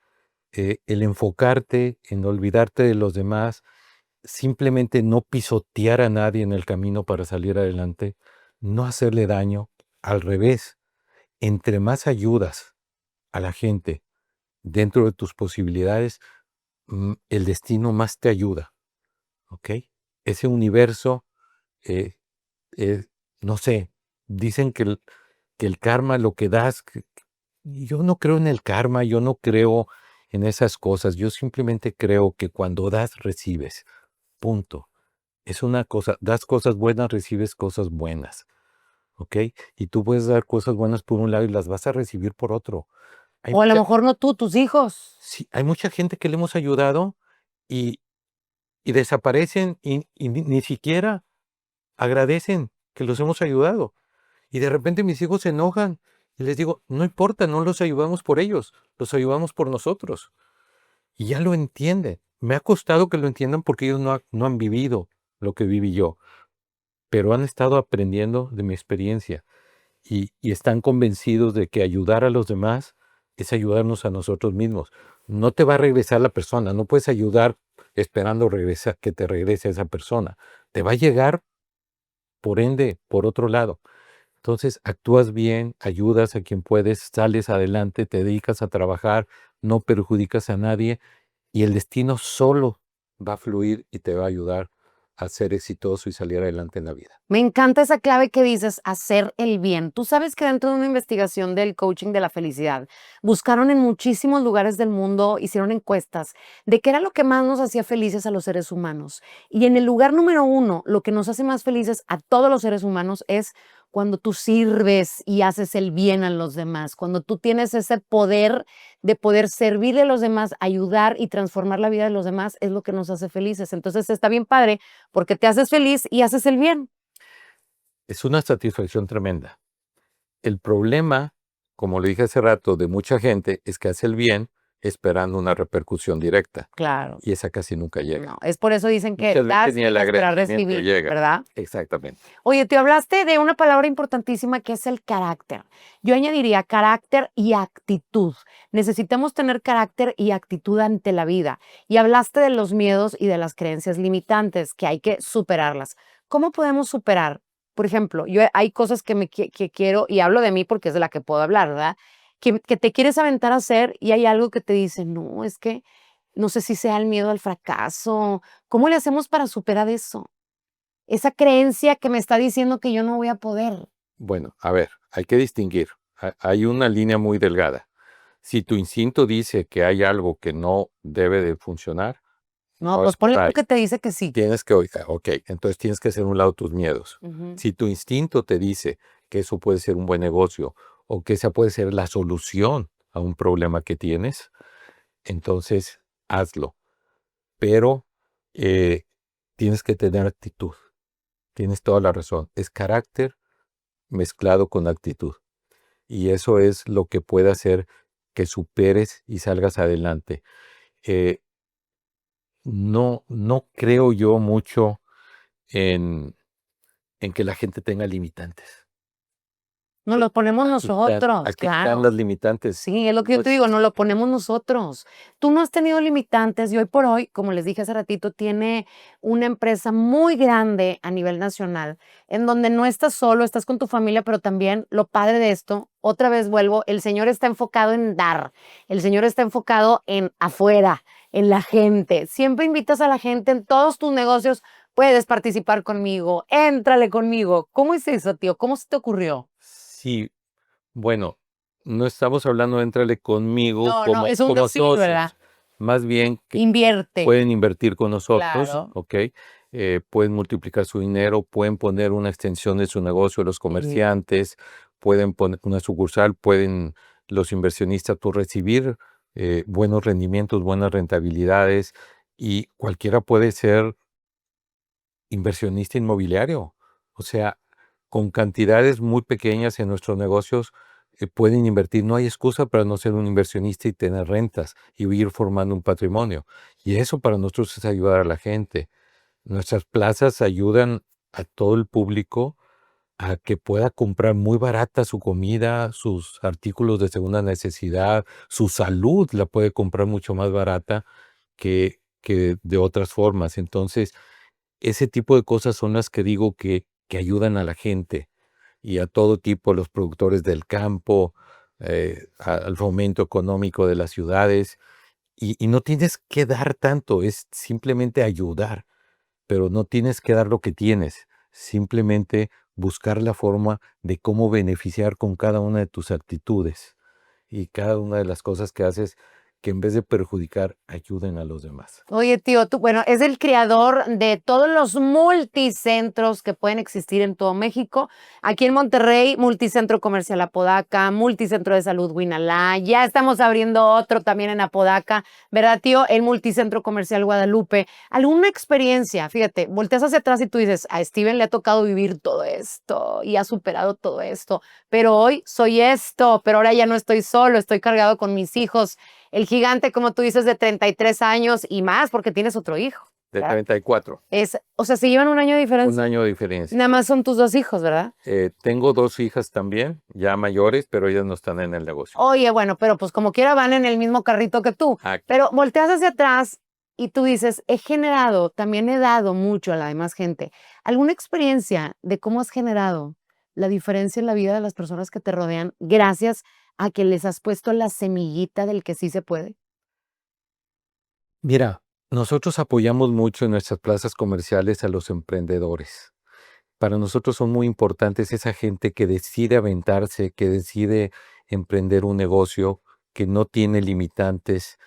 el enfocarte en olvidarte de los demás, simplemente no pisotear a nadie en el camino para salir adelante, no hacerle daño, al revés, entre más ayudas a la gente dentro de tus posibilidades, el destino más te ayuda, ¿ok? Ese universo, eh, eh, no sé, dicen que el karma, lo que das, yo no creo en el karma, yo no creo en esas cosas, yo simplemente creo que cuando das, recibes, punto. Es una cosa, das cosas buenas, recibes cosas buenas, ¿ok? Y tú puedes dar cosas buenas por un lado y las vas a recibir por otro. Hay O a lo mucha, mejor no tú, tus hijos. sí, hay mucha gente que le hemos ayudado y, y desaparecen y ni siquiera agradecen que los hemos ayudado. Y de repente mis hijos se enojan y les digo, no importa, no los ayudamos por ellos, los ayudamos por nosotros. Y ya lo entienden. Me ha costado que lo entiendan porque ellos no han vivido lo que viví yo, pero han estado aprendiendo de mi experiencia y están convencidos de que ayudar a los demás es ayudarnos a nosotros mismos. No te va a regresar la persona, no puedes ayudar esperando que te regrese esa persona. Te va a llegar, por ende, por otro lado. Entonces, actúas bien, ayudas a quien puedes, sales adelante, te dedicas a trabajar, no perjudicas a nadie y el destino solo va a fluir y te va a ayudar a ser exitoso y salir adelante en la vida. Me encanta esa clave que dices, hacer el bien. Tú sabes que dentro de una investigación del coaching de la felicidad, buscaron en muchísimos lugares del mundo, hicieron encuestas de qué era lo que más nos hacía felices a los seres humanos. Y en el lugar número 1, lo que nos hace más felices a todos los seres humanos es cuando tú sirves y haces el bien a los demás, cuando tú tienes ese poder de poder servirle a los demás, ayudar y transformar la vida de los demás, es lo que nos hace felices. Entonces está bien padre porque te haces feliz y haces el bien. Es una satisfacción tremenda. El problema, como le dije hace rato, de mucha gente es que hace el bien esperando una repercusión directa Claro, y esa casi nunca llega. no, es por eso dicen que Muchas veces das ni el para esperar agradecimiento recibir, llega. ¿verdad? Exactamente. Oye, te hablaste de una palabra importantísima que es el carácter. Yo añadiría carácter y actitud. Necesitamos tener carácter y actitud ante la vida. Y hablaste de los miedos y de las creencias limitantes, que hay que superarlas. ¿Cómo podemos superar? Por ejemplo, yo hay cosas que quiero, y hablo de mí porque es de la que puedo hablar, ¿verdad? Que te quieres aventar a hacer y hay algo que te dice, no, es que no sé si sea el miedo al fracaso. ¿Cómo le hacemos para superar eso? Esa creencia que me está diciendo que yo no voy a poder. Bueno, a ver, hay que distinguir. Hay una línea muy delgada. Si tu instinto dice que hay algo que no debe de funcionar, No, Ahora, pues ponle tú right, que te dice que sí. tienes que, ok, entonces tienes que hacer a un lado tus miedos. Ujú. Si tu instinto te dice que eso puede ser un buen negocio o que esa puede ser la solución a un problema que tienes, entonces hazlo. Pero eh, tienes que tener actitud. Tienes toda la razón. Es carácter mezclado con actitud. Y eso es lo que puede hacer que superes y salgas adelante. Eh, no creo yo mucho en, en que la gente tenga limitantes. Nos los ponemos nosotros, Aquí están claro. las limitantes. Sí, es lo que yo te Pues, digo, nos lo ponemos nosotros. Tú no has tenido limitantes y hoy por hoy, como les dije hace ratito, tiene una empresa muy grande a nivel nacional, en donde no estás solo, estás con tu familia, pero también lo padre de esto, otra vez vuelvo, el Señor está enfocado en dar, el Señor está enfocado en afuera, en la gente. Siempre invitas a la gente en todos tus negocios, puedes participar conmigo, éntrale conmigo. ¿Cómo es eso, tío? ¿Cómo se te ocurrió? sí, bueno, no estamos hablando de entrarle conmigo No, no, es un como decir, ¿verdad? socios. Más bien que Invierte. pueden invertir con nosotros, Claro. ¿ok? Pueden multiplicar su dinero, pueden poner una extensión de su negocio, los Sí. comerciantes, pueden poner una sucursal, pueden los inversionistas pues, recibir buenos rendimientos, buenas rentabilidades y cualquiera puede ser inversionista inmobiliario. O sea, con cantidades muy pequeñas en nuestros negocios pueden invertir. No hay excusa para no ser un inversionista y tener rentas y ir formando un patrimonio. Y eso para nosotros es ayudar a la gente. Nuestras plazas ayudan a todo el público a que pueda comprar muy barata su comida, sus artículos de segunda necesidad, su salud la puede comprar mucho más barata que de otras formas. Entonces, ese tipo de cosas son las que digo que ayudan a la gente y a todo tipo, los productores del campo, al fomento económico de las ciudades. Y no tienes que dar tanto, es simplemente ayudar, pero no tienes que dar lo que tienes, simplemente buscar la forma de cómo beneficiar con cada una de tus actitudes y cada una de las cosas que haces que en vez de perjudicar, ayuden a los demás. Oye, tío, tú, bueno, es el creador de todos los multicentros que pueden existir en todo México. Aquí en Monterrey, Multicentro Comercial Apodaca, Multicentro de Salud Huinalá. Ya estamos abriendo otro también en Apodaca, ¿verdad, tío? El Multicentro Comercial Guadalupe. ¿Alguna experiencia? Fíjate, volteas hacia atrás y tú dices, a Steven le ha tocado vivir todo esto y ha superado todo esto, pero hoy soy esto, pero ahora ya no estoy solo, estoy cargado con mis hijos. El gigante, como tú dices, de 33 años y más, porque tienes otro hijo. De ¿Verdad? 34, O sea, se llevan un año de un diferencia. año de diferencia. Nada más son tus dos hijos, ¿verdad? Tengo 2 hijas también, ya mayores, pero ellas no están en el negocio. Oye, bueno, pero pues como quiera van en el mismo carrito que tú. Ah, Pero volteas hacia atrás y tú dices, he generado, también he dado mucho a la demás gente. ¿Alguna experiencia de cómo has generado la diferencia en la vida de las personas que te rodean gracias a que les has puesto la semillita del que sí se puede? Mira, nosotros apoyamos mucho en nuestras plazas comerciales a los emprendedores. Para nosotros son muy importantes esa gente que decide aventarse, que decide emprender un negocio, que no tiene limitantes.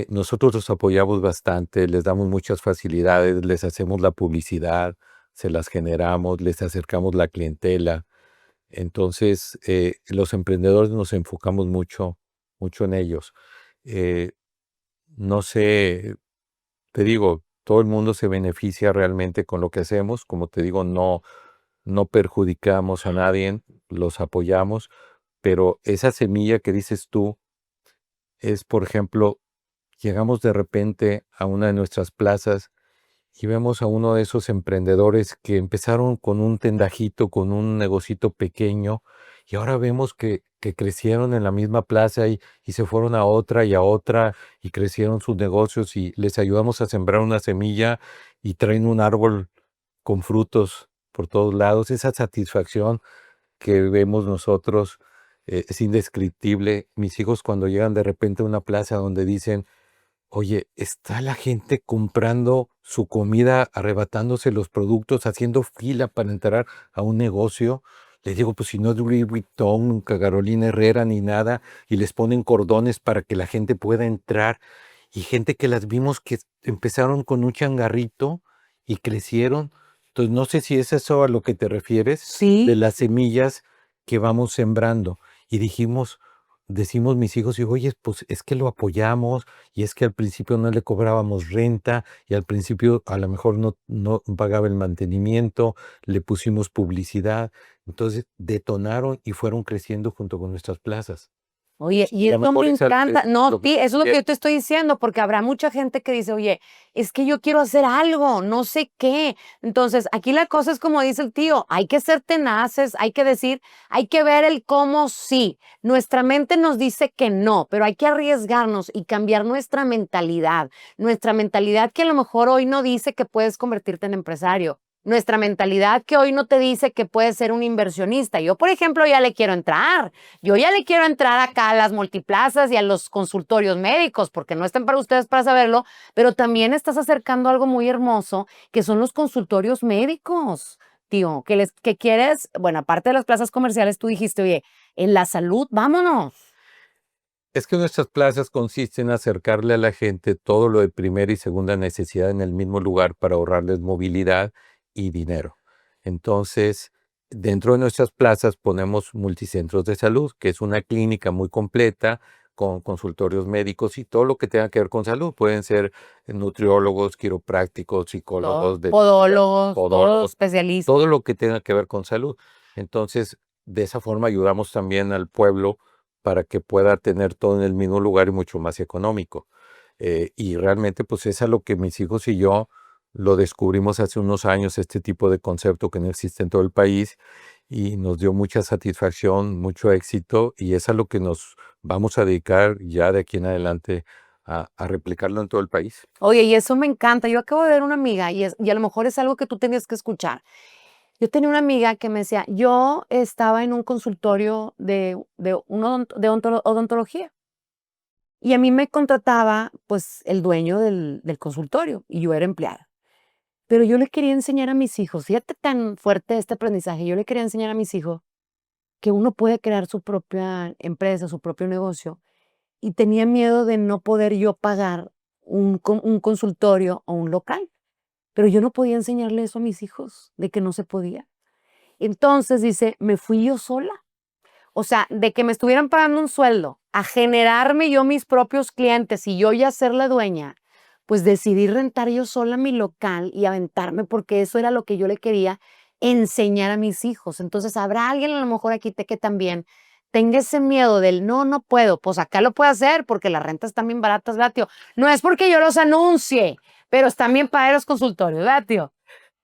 Nosotros los apoyamos bastante, les damos muchas facilidades, les hacemos la publicidad, se las generamos, les acercamos la clientela. Entonces, los emprendedores nos enfocamos mucho en ellos. Eh, no sé, te digo, todo el mundo se beneficia realmente con lo que hacemos. Como te digo, no perjudicamos a nadie, los apoyamos, pero esa semilla que dices tú es, por ejemplo, llegamos de repente a una de nuestras plazas y vemos a uno de esos emprendedores que empezaron con un tendajito, con un negocito pequeño, y ahora vemos que crecieron en la misma plaza y se fueron a otra, y crecieron sus negocios y les ayudamos a sembrar una semilla y traen un árbol con frutos por todos lados. Esa satisfacción que vemos nosotros es indescriptible. Mis hijos cuando llegan de repente a una plaza donde dicen, oye, está la gente comprando su comida, arrebatándose los productos, haciendo fila para entrar a un negocio. Les digo, pues si no es Louis Vuitton, nunca Carolina Herrera ni nada, y les ponen cordones para que la gente pueda entrar. y gente que las vimos que empezaron con un changarrito y crecieron. Entonces, no sé si es eso a lo que te refieres, de Sí. las semillas que vamos sembrando. Y decimos mis hijos, y oye, pues es que lo apoyamos, y es que al principio no le cobrábamos renta, y al principio a lo mejor no pagaba el mantenimiento, le pusimos publicidad. Entonces detonaron y fueron creciendo junto con nuestras plazas. Oye, y Y a lo esto me mejor encanta. es No, lo que sí, tú eso es lo que yo quieres. te estoy diciendo, porque habrá mucha gente que dice, oye, es que yo quiero hacer algo, no sé qué. Entonces, aquí la cosa es como dice el tío, hay que ser tenaces, hay que decir, hay que ver el cómo sí. Nuestra mente nos dice que no, pero hay que arriesgarnos y cambiar nuestra mentalidad. Nuestra mentalidad que a lo mejor hoy no dice que puedes convertirte en empresario. Nuestra mentalidad que hoy no te dice que puedes ser un inversionista. Yo, por ejemplo, ya le quiero entrar. Yo ya le quiero entrar acá a las multiplazas y a los consultorios médicos, porque no están para ustedes para saberlo, pero también estás acercando algo muy hermoso, que son los consultorios médicos, tío, que quieres, bueno, aparte de las plazas comerciales, tú dijiste, oye, en la salud, vámonos. Es que nuestras plazas consisten en acercarle a la gente todo lo de primera y segunda necesidad en el mismo lugar para ahorrarles movilidad y dinero. Entonces, dentro de nuestras plazas ponemos multicentros de salud, que es una clínica muy completa con consultorios médicos y todo lo que tenga que ver con salud. Pueden ser nutriólogos, quiroprácticos, psicólogos, Podólogos, todos podólogos, especialistas. todo lo que tenga que ver con salud. Entonces, de esa forma ayudamos también al pueblo para que pueda tener todo en el mismo lugar y mucho más económico. Y realmente, pues es a lo que mis hijos y yo lo descubrimos hace unos años, este tipo de concepto que no existe en todo el país y nos dio mucha satisfacción, mucho éxito y es a lo que nos vamos a dedicar ya de aquí en adelante a replicarlo en todo el país. Oye, y eso me encanta. Yo acabo de ver una amiga y a lo mejor es algo que tú tenías que escuchar. Yo tenía una amiga que me decía, yo estaba en un consultorio de odontología y a mí me contrataba pues el dueño del consultorio y yo era empleada. Pero yo le quería enseñar a mis hijos, fíjate tan fuerte este aprendizaje, yo le quería enseñar a mis hijos que uno puede crear su propia empresa, su propio negocio y tenía miedo de no poder yo pagar un consultorio o un local. Pero yo no podía enseñarle eso a mis hijos, de que no se podía. Entonces, dice, me fui yo sola. O sea, de que me estuvieran pagando un sueldo a generarme yo mis propios clientes y yo ya ser la dueña, pues decidí rentar yo sola mi local y aventarme porque eso era lo que yo le quería enseñar a mis hijos. Entonces, habrá alguien a lo mejor aquí que también tenga ese miedo del no, no puedo. Pues acá lo puedo hacer porque las rentas están bien baratas, ¿verdad, tío? No es porque yo los anuncie, pero están bien padres los consultorios, ¿verdad, tío?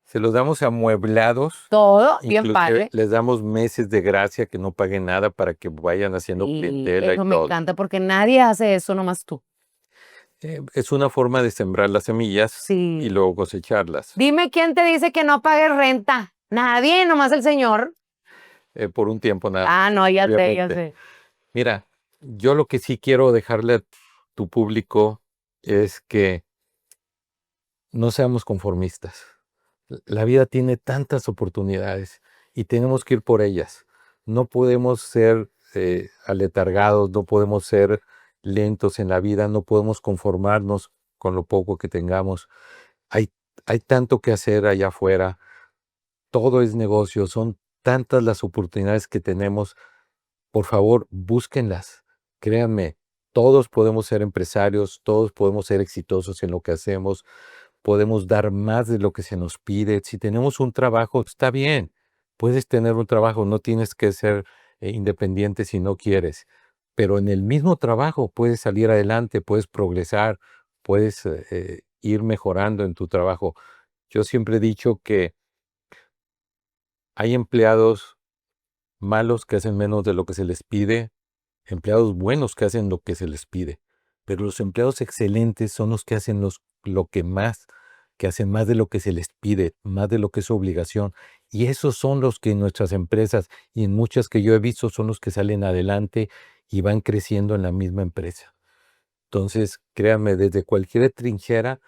Se los damos amueblados, Todo bien inclusive padre. les damos meses de gracia que no paguen nada para que vayan haciendo Y clientela y eso me todo. encanta porque nadie hace eso, nomás tú. Es una forma de sembrar las semillas y Sí. luego cosecharlas. Dime quién te dice que no pagues renta. Nadie, nomás el señor. Por un tiempo nada Ah, más, no, ya sé, ya obviamente. sé. Mira, yo lo que sí quiero dejarle a tu público es que no seamos conformistas. La vida tiene tantas oportunidades y tenemos que ir por ellas. No podemos ser aletargados, no podemos ser lentos en la vida, no podemos conformarnos con lo poco que tengamos. Hay, hay tanto que hacer allá afuera, todo es negocio, son tantas las oportunidades que tenemos. Por favor, búsquenlas. Créanme, todos podemos ser empresarios, todos podemos ser exitosos en lo que hacemos, podemos dar más de lo que se nos pide. Si tenemos un trabajo, está bien. Puedes tener un trabajo, no tienes que ser independiente si no quieres. Pero en el mismo trabajo puedes salir adelante, puedes progresar, puedes ir mejorando en tu trabajo. Yo siempre he dicho que hay empleados malos que hacen menos de lo que se les pide, empleados buenos que hacen lo que se les pide, pero los empleados excelentes son los que hacen lo que más, que hacen más de lo que se les pide, más de lo que es su obligación. Y esos son los que en nuestras empresas y en muchas que yo he visto son los que salen adelante y van creciendo en la misma empresa. Entonces, créanme, desde cualquier trinchera,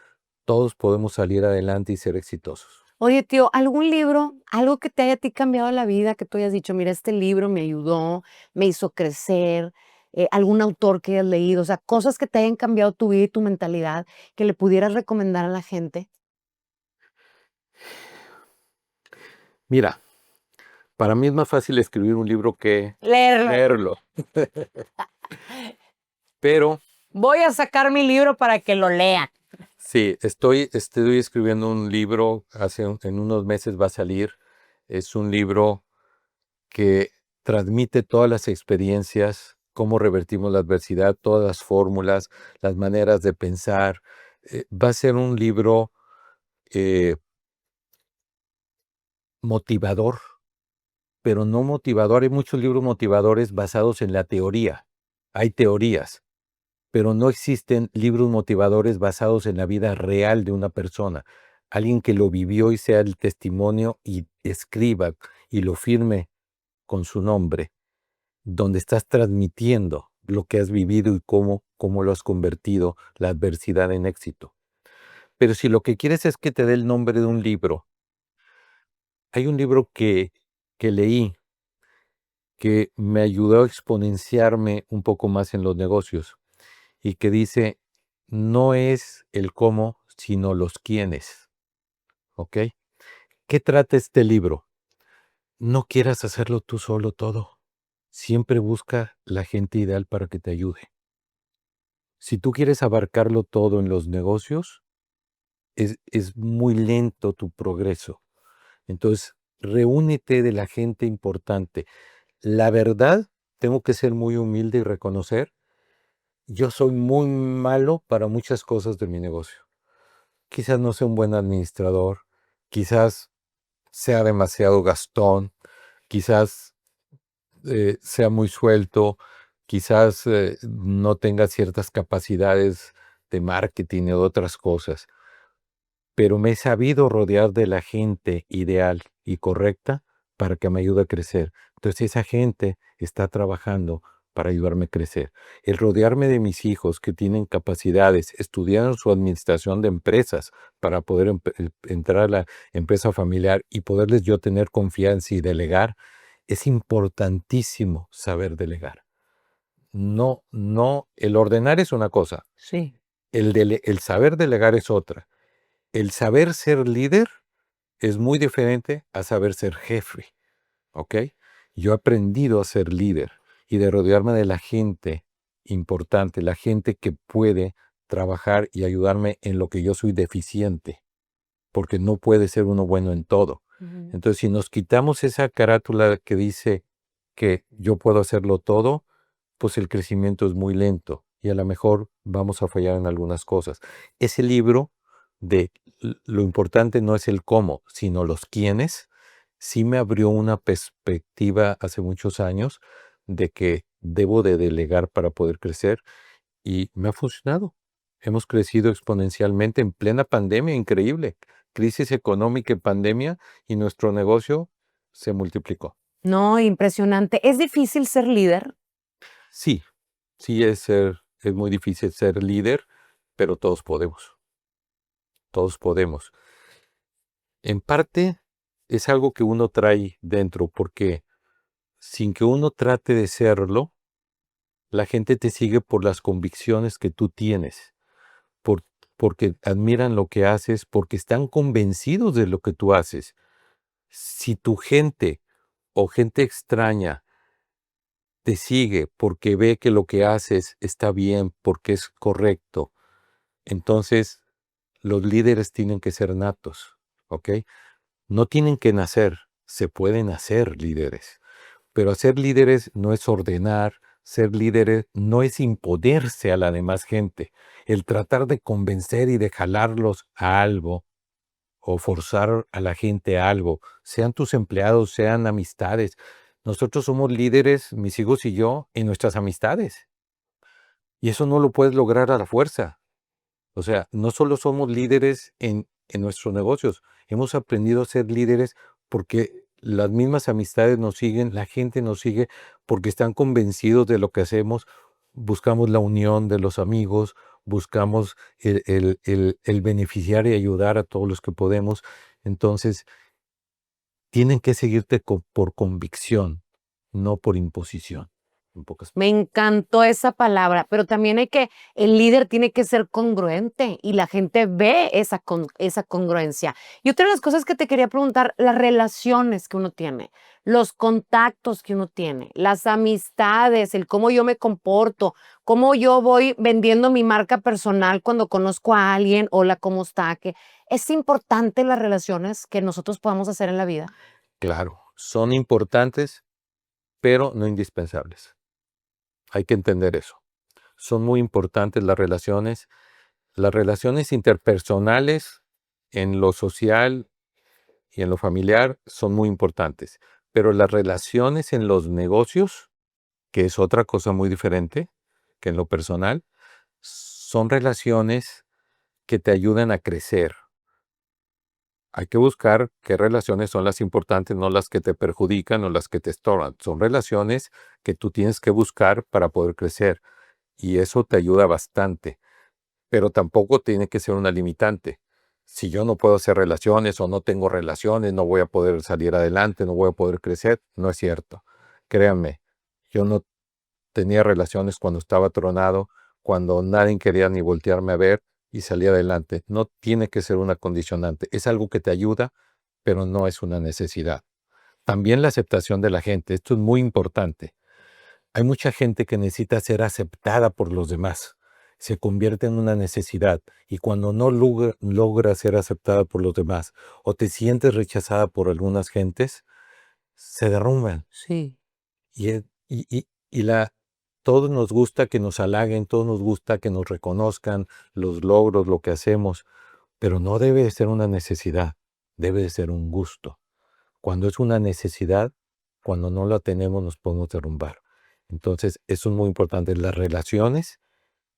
todos podemos salir adelante y ser exitosos. Oye, tío, ¿algún libro, algo que te haya a ti cambiado la vida, que tú hayas dicho, mira, este libro me ayudó, me hizo crecer? algún autor que hayas leído, o sea, cosas que te hayan cambiado tu vida y tu mentalidad, que le pudieras recomendar a la gente. Mira, para mí es más fácil escribir un libro que Leerlo. leerlo. Pero Voy a sacar mi libro para que lo lean. sí, estoy escribiendo un libro, en unos meses va a salir. Es un libro que transmite todas las experiencias, cómo revertimos la adversidad, todas las fórmulas, las maneras de pensar. Va a ser un libro eh, motivador, pero no motivador. Hay muchos libros motivadores basados en la teoría. Hay teorías, pero no existen libros motivadores basados en la vida real de una persona. Alguien que lo vivió y sea el testimonio y escriba y lo firme con su nombre, donde estás transmitiendo lo que has vivido y cómo lo has convertido la adversidad en éxito. Pero si lo que quieres es que te dé el nombre de un libro, hay un libro que leí que me ayudó a exponenciarme un poco más en los negocios y que dice, no es el cómo, sino los quiénes. ¿Ok? ¿Qué trata este libro? No quieras hacerlo tú solo todo. Siempre busca la gente ideal para que te ayude. Si tú quieres abarcarlo todo en los negocios, es muy lento tu progreso. Entonces, reúnete de la gente importante. La verdad, tengo que ser muy humilde y reconocer, yo soy muy malo para muchas cosas de mi negocio. Quizás no sea un buen administrador, quizás sea demasiado gastón, quizás sea muy suelto, quizás no tenga ciertas capacidades de marketing o de otras cosas, pero me he sabido rodear de la gente ideal y correcta para que me ayude a crecer. Entonces esa gente está trabajando para ayudarme a crecer. El rodearme de mis hijos que tienen capacidades, estudiaron su administración de empresas para poder entrar a la empresa familiar y poderles yo tener confianza y delegar, es importantísimo saber delegar. No, el ordenar es una cosa, Sí. el saber delegar es otra. El saber ser líder es muy diferente a saber ser jefe, ¿ok? Yo he aprendido a ser líder y de rodearme de la gente importante, la gente que puede trabajar y ayudarme en lo que yo soy deficiente, porque no puede ser uno bueno en todo. Ujú. Entonces, si nos quitamos esa carátula que dice que yo puedo hacerlo todo, pues el crecimiento es muy lento y a lo mejor vamos a fallar en algunas cosas. Ese libro de lo importante no es el cómo, sino los quiénes, sí me abrió una perspectiva hace muchos años de que debo de delegar para poder crecer y me ha funcionado. Hemos crecido exponencialmente en plena pandemia, increíble. Crisis económica y pandemia y nuestro negocio se multiplicó. No, impresionante. ¿Es difícil ser líder? Sí, sí es muy difícil ser líder, pero todos podemos. Todos podemos. En parte es algo que uno trae dentro, porque sin que uno trate de serlo, la gente te sigue por las convicciones que tú tienes, por- porque admiran lo que haces, porque están convencidos de lo que tú haces. Si tu gente o gente extraña te sigue porque ve que lo que haces está bien, porque es correcto, entonces los líderes tienen que ser natos, ¿ok? No tienen que nacer, se pueden hacer líderes, pero hacer líderes no es ordenar, ser líderes no es imponerse a la demás gente, el tratar de convencer y de jalarlos a algo o forzar a la gente a algo, sean tus empleados, sean amistades. Nosotros somos líderes, mis hijos y yo, en nuestras amistades. Y eso no lo puedes lograr a la fuerza. O sea, no solo somos líderes en nuestros negocios, hemos aprendido a ser líderes porque las mismas amistades nos siguen, la gente nos sigue porque están convencidos de lo que hacemos, buscamos la unión de los amigos, buscamos el beneficiar y ayudar a todos los que podemos. Entonces, tienen que seguirte por convicción, no por imposición. en pocas. Me encantó esa palabra, pero también el líder tiene que ser congruente y la gente ve esa congruencia. Y otra de las cosas que te quería preguntar, las relaciones que uno tiene, los contactos que uno tiene, las amistades, el cómo yo me comporto, cómo yo voy vendiendo mi marca personal cuando conozco a alguien, hola, ¿cómo está? Que es importante las relaciones que nosotros podamos hacer en la vida. Claro, son importantes, pero no indispensables. Hay que entender eso. Son muy importantes las relaciones interpersonales en lo social y en lo familiar son muy importantes, pero las relaciones en los negocios, que es otra cosa muy diferente que en lo personal, son relaciones que te ayudan a crecer. Hay que buscar qué relaciones son las importantes, no las que te perjudican o las que te estorban. Son relaciones que tú tienes que buscar para poder crecer y eso te ayuda bastante, pero tampoco tiene que ser una limitante. Si yo no puedo hacer relaciones o no tengo relaciones, no voy a poder salir adelante, no voy a poder crecer. No es cierto. Créanme, yo no tenía relaciones cuando estaba tronado, cuando nadie quería ni voltearme a ver y salí adelante. No tiene que ser una condicionante. Es algo que te ayuda, pero no es una necesidad. También la aceptación de la gente. Esto es muy importante. Hay mucha gente que necesita ser aceptada por los demás. Se convierte en una necesidad y cuando no logra ser aceptada por los demás o te sientes rechazada por algunas gentes, se derrumban. Sí. Y, todos nos gusta que nos halaguen, todos nos gusta que nos reconozcan los logros, lo que hacemos, pero no debe de ser una necesidad, debe de ser un gusto. Cuando es una necesidad, cuando no la tenemos, nos podemos derrumbar. Entonces, eso es muy importante. Las relaciones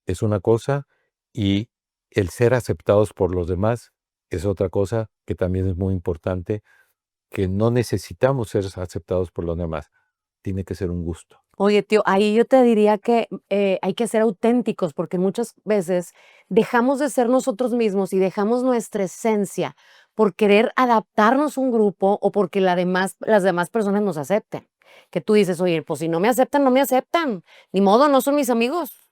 es una cosa y el ser aceptados por los demás es otra cosa que también es muy importante, que no necesitamos ser aceptados por los demás. Tiene que ser un gusto. Oye, tío, ahí yo te diría que hay que ser auténticos porque muchas veces dejamos de ser nosotros mismos y dejamos nuestra esencia por querer adaptarnos a un grupo o porque las demás personas nos acepten. Que tú dices, oye, pues si no me aceptan, no me aceptan. Ni modo, no son mis amigos.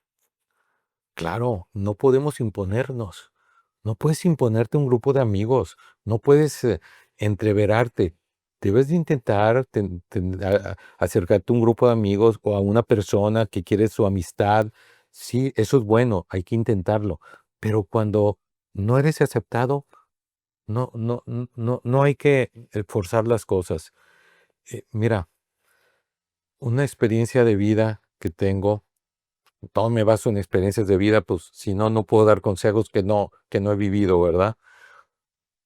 Claro, no podemos imponernos. No puedes imponerte un grupo de amigos. No puedes entreverarte. Debes de intentar acercarte a un grupo de amigos o a una persona que quiere su amistad. Sí, eso es bueno, hay que intentarlo. Pero cuando no eres aceptado, no hay que forzar las cosas. Mira, una experiencia de vida que tengo, todo me baso en experiencias de vida, pues si no, no puedo dar consejos que no he vivido, ¿verdad?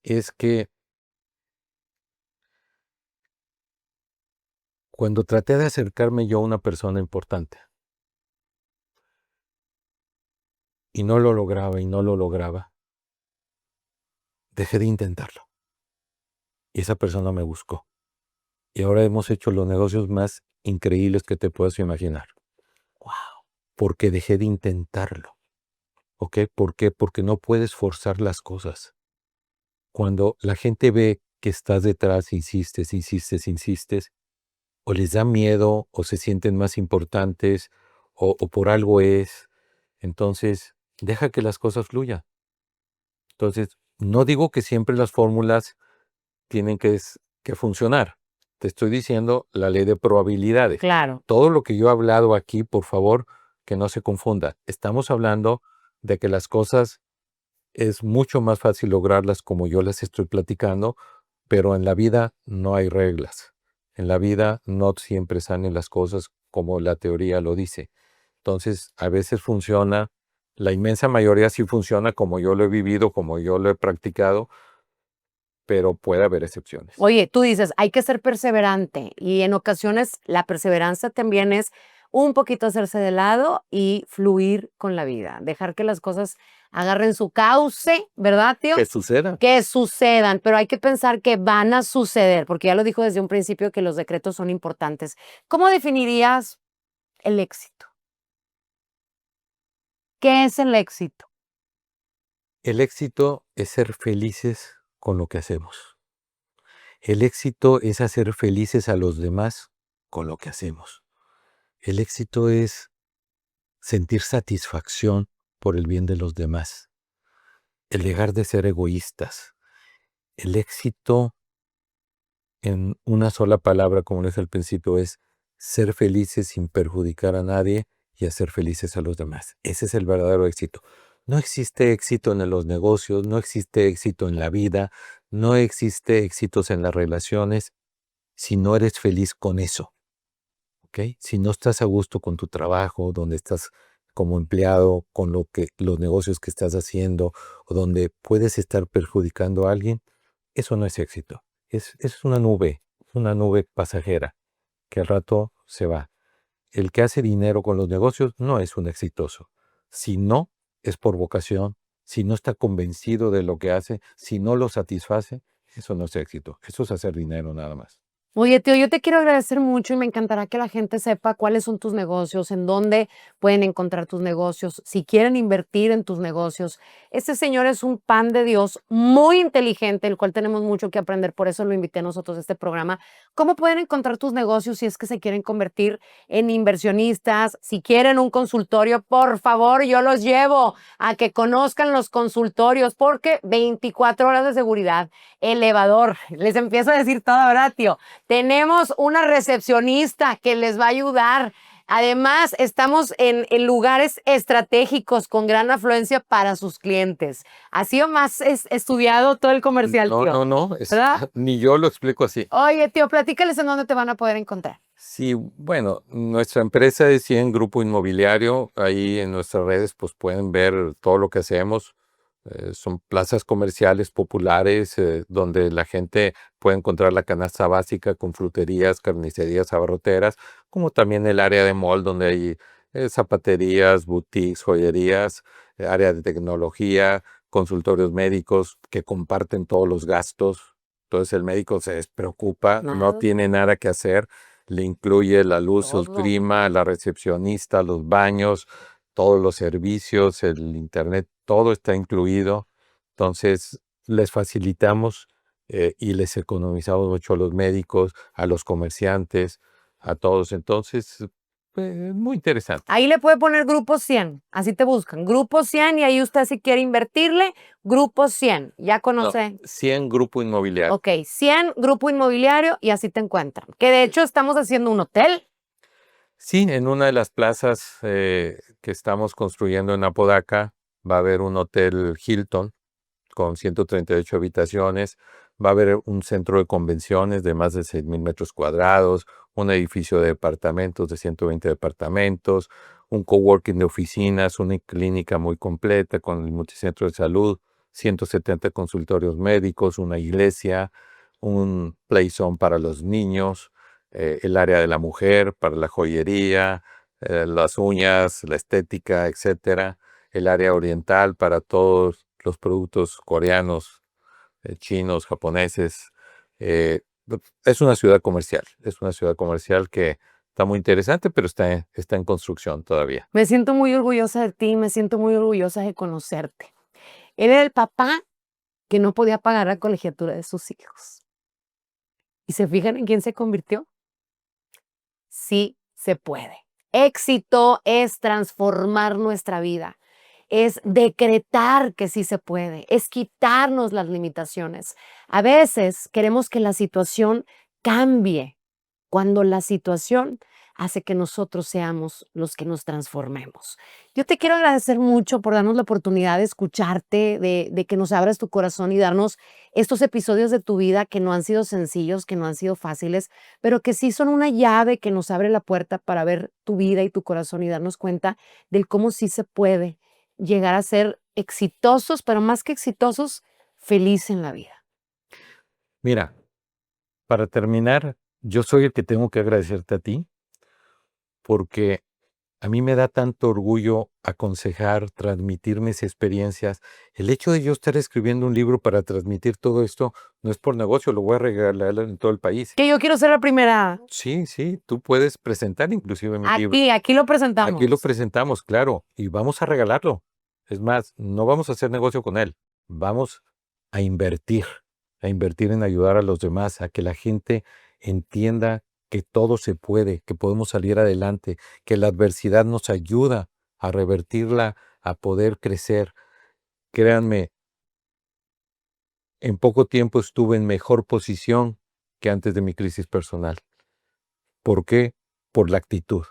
Es que cuando traté de acercarme yo a una persona importante y no lo lograba y no lo lograba, dejé de intentarlo. Y esa persona me buscó. Y ahora hemos hecho los negocios más increíbles que te puedas imaginar. Wow. Porque dejé de intentarlo. ¿Ok? ¿Por qué? Porque no puedes forzar las cosas. Cuando la gente ve que estás detrás, insistes, insistes, insistes, o les da miedo, o se sienten más importantes, o por algo es, entonces deja que las cosas fluyan. Entonces, no digo que siempre las fórmulas tienen que funcionar. Te estoy diciendo la ley de probabilidades. Claro. Todo lo que yo he hablado aquí, por favor, que no se confunda. Estamos hablando de que las cosas es mucho más fácil lograrlas como yo las estoy platicando, pero en la vida no hay reglas. En la vida no siempre salen las cosas como la teoría lo dice. Entonces, a veces funciona, la inmensa mayoría sí funciona como yo lo he vivido, como yo lo he practicado, pero puede haber excepciones. Oye, tú dices, hay que ser perseverante y en ocasiones la perseverancia también es un poquito hacerse de lado y fluir con la vida, dejar que las cosas agarren su cauce, ¿verdad, tío? Que suceda. Que sucedan, pero hay que pensar que van a suceder, porque ya lo dijo desde un principio que los decretos son importantes. ¿Cómo definirías el éxito? ¿Qué es el éxito? El éxito es ser felices con lo que hacemos. El éxito es hacer felices a los demás con lo que hacemos. El éxito es sentir satisfacción por el bien de los demás, el dejar de ser egoístas. El éxito, en una sola palabra, como lo es al principio, es ser felices sin perjudicar a nadie y hacer felices a los demás. Ese es el verdadero éxito. No existe éxito en los negocios, no existe éxito en la vida, no existe éxitos en las relaciones si no eres feliz con eso, ¿ok? Si no estás a gusto con tu trabajo, donde estás como empleado, con los negocios que estás haciendo, o donde puedes estar perjudicando a alguien, eso no es éxito. Es una nube pasajera que al rato se va. El que hace dinero con los negocios no es un exitoso. Si no, es por vocación. Si no está convencido de lo que hace, si no lo satisface, eso no es éxito. Eso es hacer dinero nada más. Oye, tío, yo te quiero agradecer mucho y me encantará que la gente sepa cuáles son tus negocios, en dónde pueden encontrar tus negocios, si quieren invertir en tus negocios. Este señor es un pan de Dios muy inteligente, el cual tenemos mucho que aprender, por eso lo invité a nosotros a este programa. ¿Cómo pueden encontrar tus negocios si es que se quieren convertir en inversionistas? Si quieren un consultorio, por favor, yo los llevo a que conozcan los consultorios, porque 24 horas de seguridad, elevador, les empiezo a decir todo, ¿verdad, tío? Tenemos una recepcionista que les va a ayudar. Además, estamos en lugares estratégicos con gran afluencia para sus clientes. ¿Ha sido más estudiado todo el comercial, No, tío? no, ¿Verdad? ni yo lo explico así. Oye, tío, platícales en dónde te van a poder encontrar. Sí, bueno, nuestra empresa es 100 Grupo Inmobiliario. Ahí en nuestras redes pues pueden ver todo lo que hacemos. Son plazas comerciales populares donde la gente puede encontrar la canasta básica con fruterías, carnicerías, abarroteras, como también el área de mall donde hay zapaterías, boutiques, joyerías, área de tecnología, consultorios médicos que comparten todos los gastos. Entonces el médico se despreocupa, no Nada. tiene nada que hacer, le incluye la luz, el Todo. clima, la recepcionista, los baños, todos los servicios, el internet, todo está incluido. Entonces, les facilitamos y les economizamos mucho a los médicos, a los comerciantes, a todos. Entonces, muy interesante. Ahí le puede poner Grupo 100, así te buscan. Grupo 100 y ahí usted si quiere invertirle, Grupo 100. Ya No, conoce. 100 Grupo Inmobiliario. Ok, 100 Grupo Inmobiliario y así te encuentran. Que de hecho estamos haciendo un hotel. Sí, en una de las plazas que estamos construyendo en Apodaca va a haber un hotel Hilton con 138 habitaciones, va a haber un centro de convenciones de más de 6,000 metros cuadrados, un edificio de departamentos de 120 departamentos, un coworking de oficinas, una clínica muy completa con el multicentro de salud, 170 consultorios médicos, una iglesia, un play zone para los niños, el área de la mujer para la joyería, las uñas, la estética, etcétera, el área oriental para todos los productos coreanos, chinos, japoneses. Es una ciudad comercial que está muy interesante, pero está en construcción todavía. Me siento muy orgullosa de ti, me siento muy orgullosa de conocerte. Él era el papá que no podía pagar la colegiatura de sus hijos. ¿Y se fijan en quién se convirtió? Sí se puede. Éxito es transformar nuestra vida, es decretar que sí se puede, es quitarnos las limitaciones. A veces queremos que la situación cambie cuando la situación hace que nosotros seamos los que nos transformemos. Yo te quiero agradecer mucho por darnos la oportunidad de escucharte, de que nos abras tu corazón y darnos estos episodios de tu vida que no han sido sencillos, que no han sido fáciles, pero que sí son una llave que nos abre la puerta para ver tu vida y tu corazón y darnos cuenta del cómo sí se puede llegar a ser exitosos, pero más que exitosos, feliz en la vida. Mira, para terminar, yo soy el que tengo que agradecerte a ti porque a mí me da tanto orgullo aconsejar, transmitir mis experiencias. El hecho de yo estar escribiendo un libro para transmitir todo esto no es por negocio, lo voy a regalar en todo el país. Que yo quiero ser la primera. Sí, sí, tú puedes presentar inclusive mi libro. Aquí lo presentamos. Aquí lo presentamos, claro, y vamos a regalarlo. Es más, no vamos a hacer negocio con él, vamos a invertir en ayudar a los demás, a que la gente entienda que todo se puede, que podemos salir adelante, que la adversidad nos ayuda a revertirla, a poder crecer. Créanme, en poco tiempo estuve en mejor posición que antes de mi crisis personal. ¿Por qué? Por la actitud.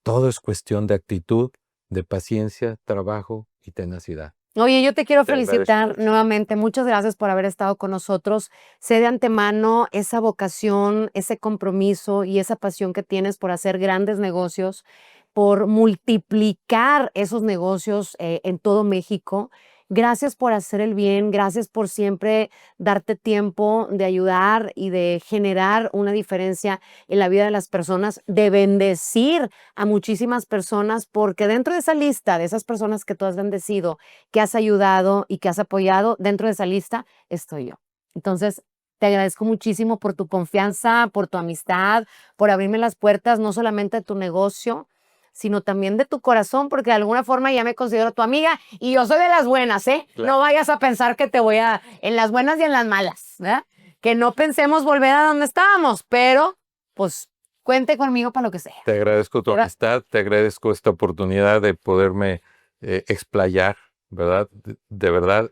Todo es cuestión de actitud, de paciencia, trabajo y tenacidad. Oye, yo te quiero Te agradezco felicitar mucho. nuevamente. Muchas gracias por haber estado con nosotros. Sé de antemano esa vocación, ese compromiso y esa pasión que tienes por hacer grandes negocios, por multiplicar esos negocios en todo México. Gracias por hacer el bien, gracias por siempre darte tiempo de ayudar y de generar una diferencia en la vida de las personas, de bendecir a muchísimas personas, porque dentro de esa lista de esas personas que tú has bendecido, que has ayudado y que has apoyado, dentro de esa lista estoy yo. Entonces, te agradezco muchísimo por tu confianza, por tu amistad, por abrirme las puertas, no solamente de tu negocio, sino también de tu corazón, porque de alguna forma ya me considero tu amiga y yo soy de las buenas, ¿eh? Claro. No vayas a pensar que te voy a, en las buenas y en las malas, ¿verdad? Que no pensemos volver a donde estábamos, pero pues cuente conmigo para lo que sea. Te agradezco tu Gra- amistad, te agradezco esta oportunidad de poderme explayar, ¿verdad? De verdad,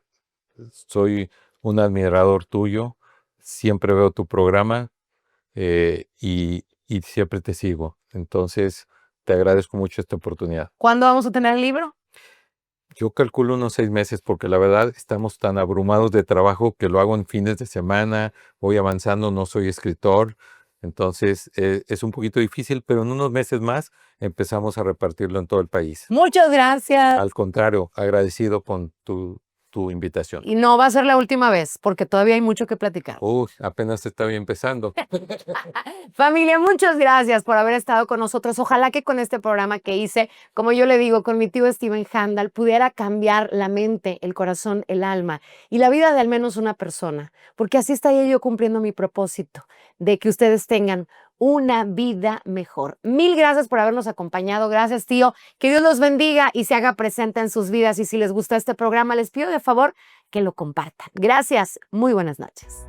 soy un admirador tuyo, siempre veo tu programa y siempre te sigo. Entonces, te agradezco mucho esta oportunidad. ¿Cuándo vamos a tener el libro? Yo calculo unos 6 meses porque la verdad estamos tan abrumados de trabajo que lo hago en fines de semana, voy avanzando, no soy escritor, entonces es un poquito difícil, pero en unos meses más empezamos a repartirlo en todo el país. Muchas gracias. Al contrario, agradecido con tu invitación. Y no va a ser la última vez, porque todavía hay mucho que platicar. Uy, apenas estaba empezando. Familia, muchas gracias por haber estado con nosotros. Ojalá que con este programa que hice, como yo le digo, con mi tío Steven Handal, pudiera cambiar la mente, el corazón, el alma y la vida de al menos una persona, porque así estaría yo cumpliendo mi propósito de que ustedes tengan una vida mejor. Mil gracias por habernos acompañado. Gracias, tío. Que Dios los bendiga y se haga presente en sus vidas. Y si les gusta este programa, les pido de favor que lo compartan. Gracias. Muy buenas noches.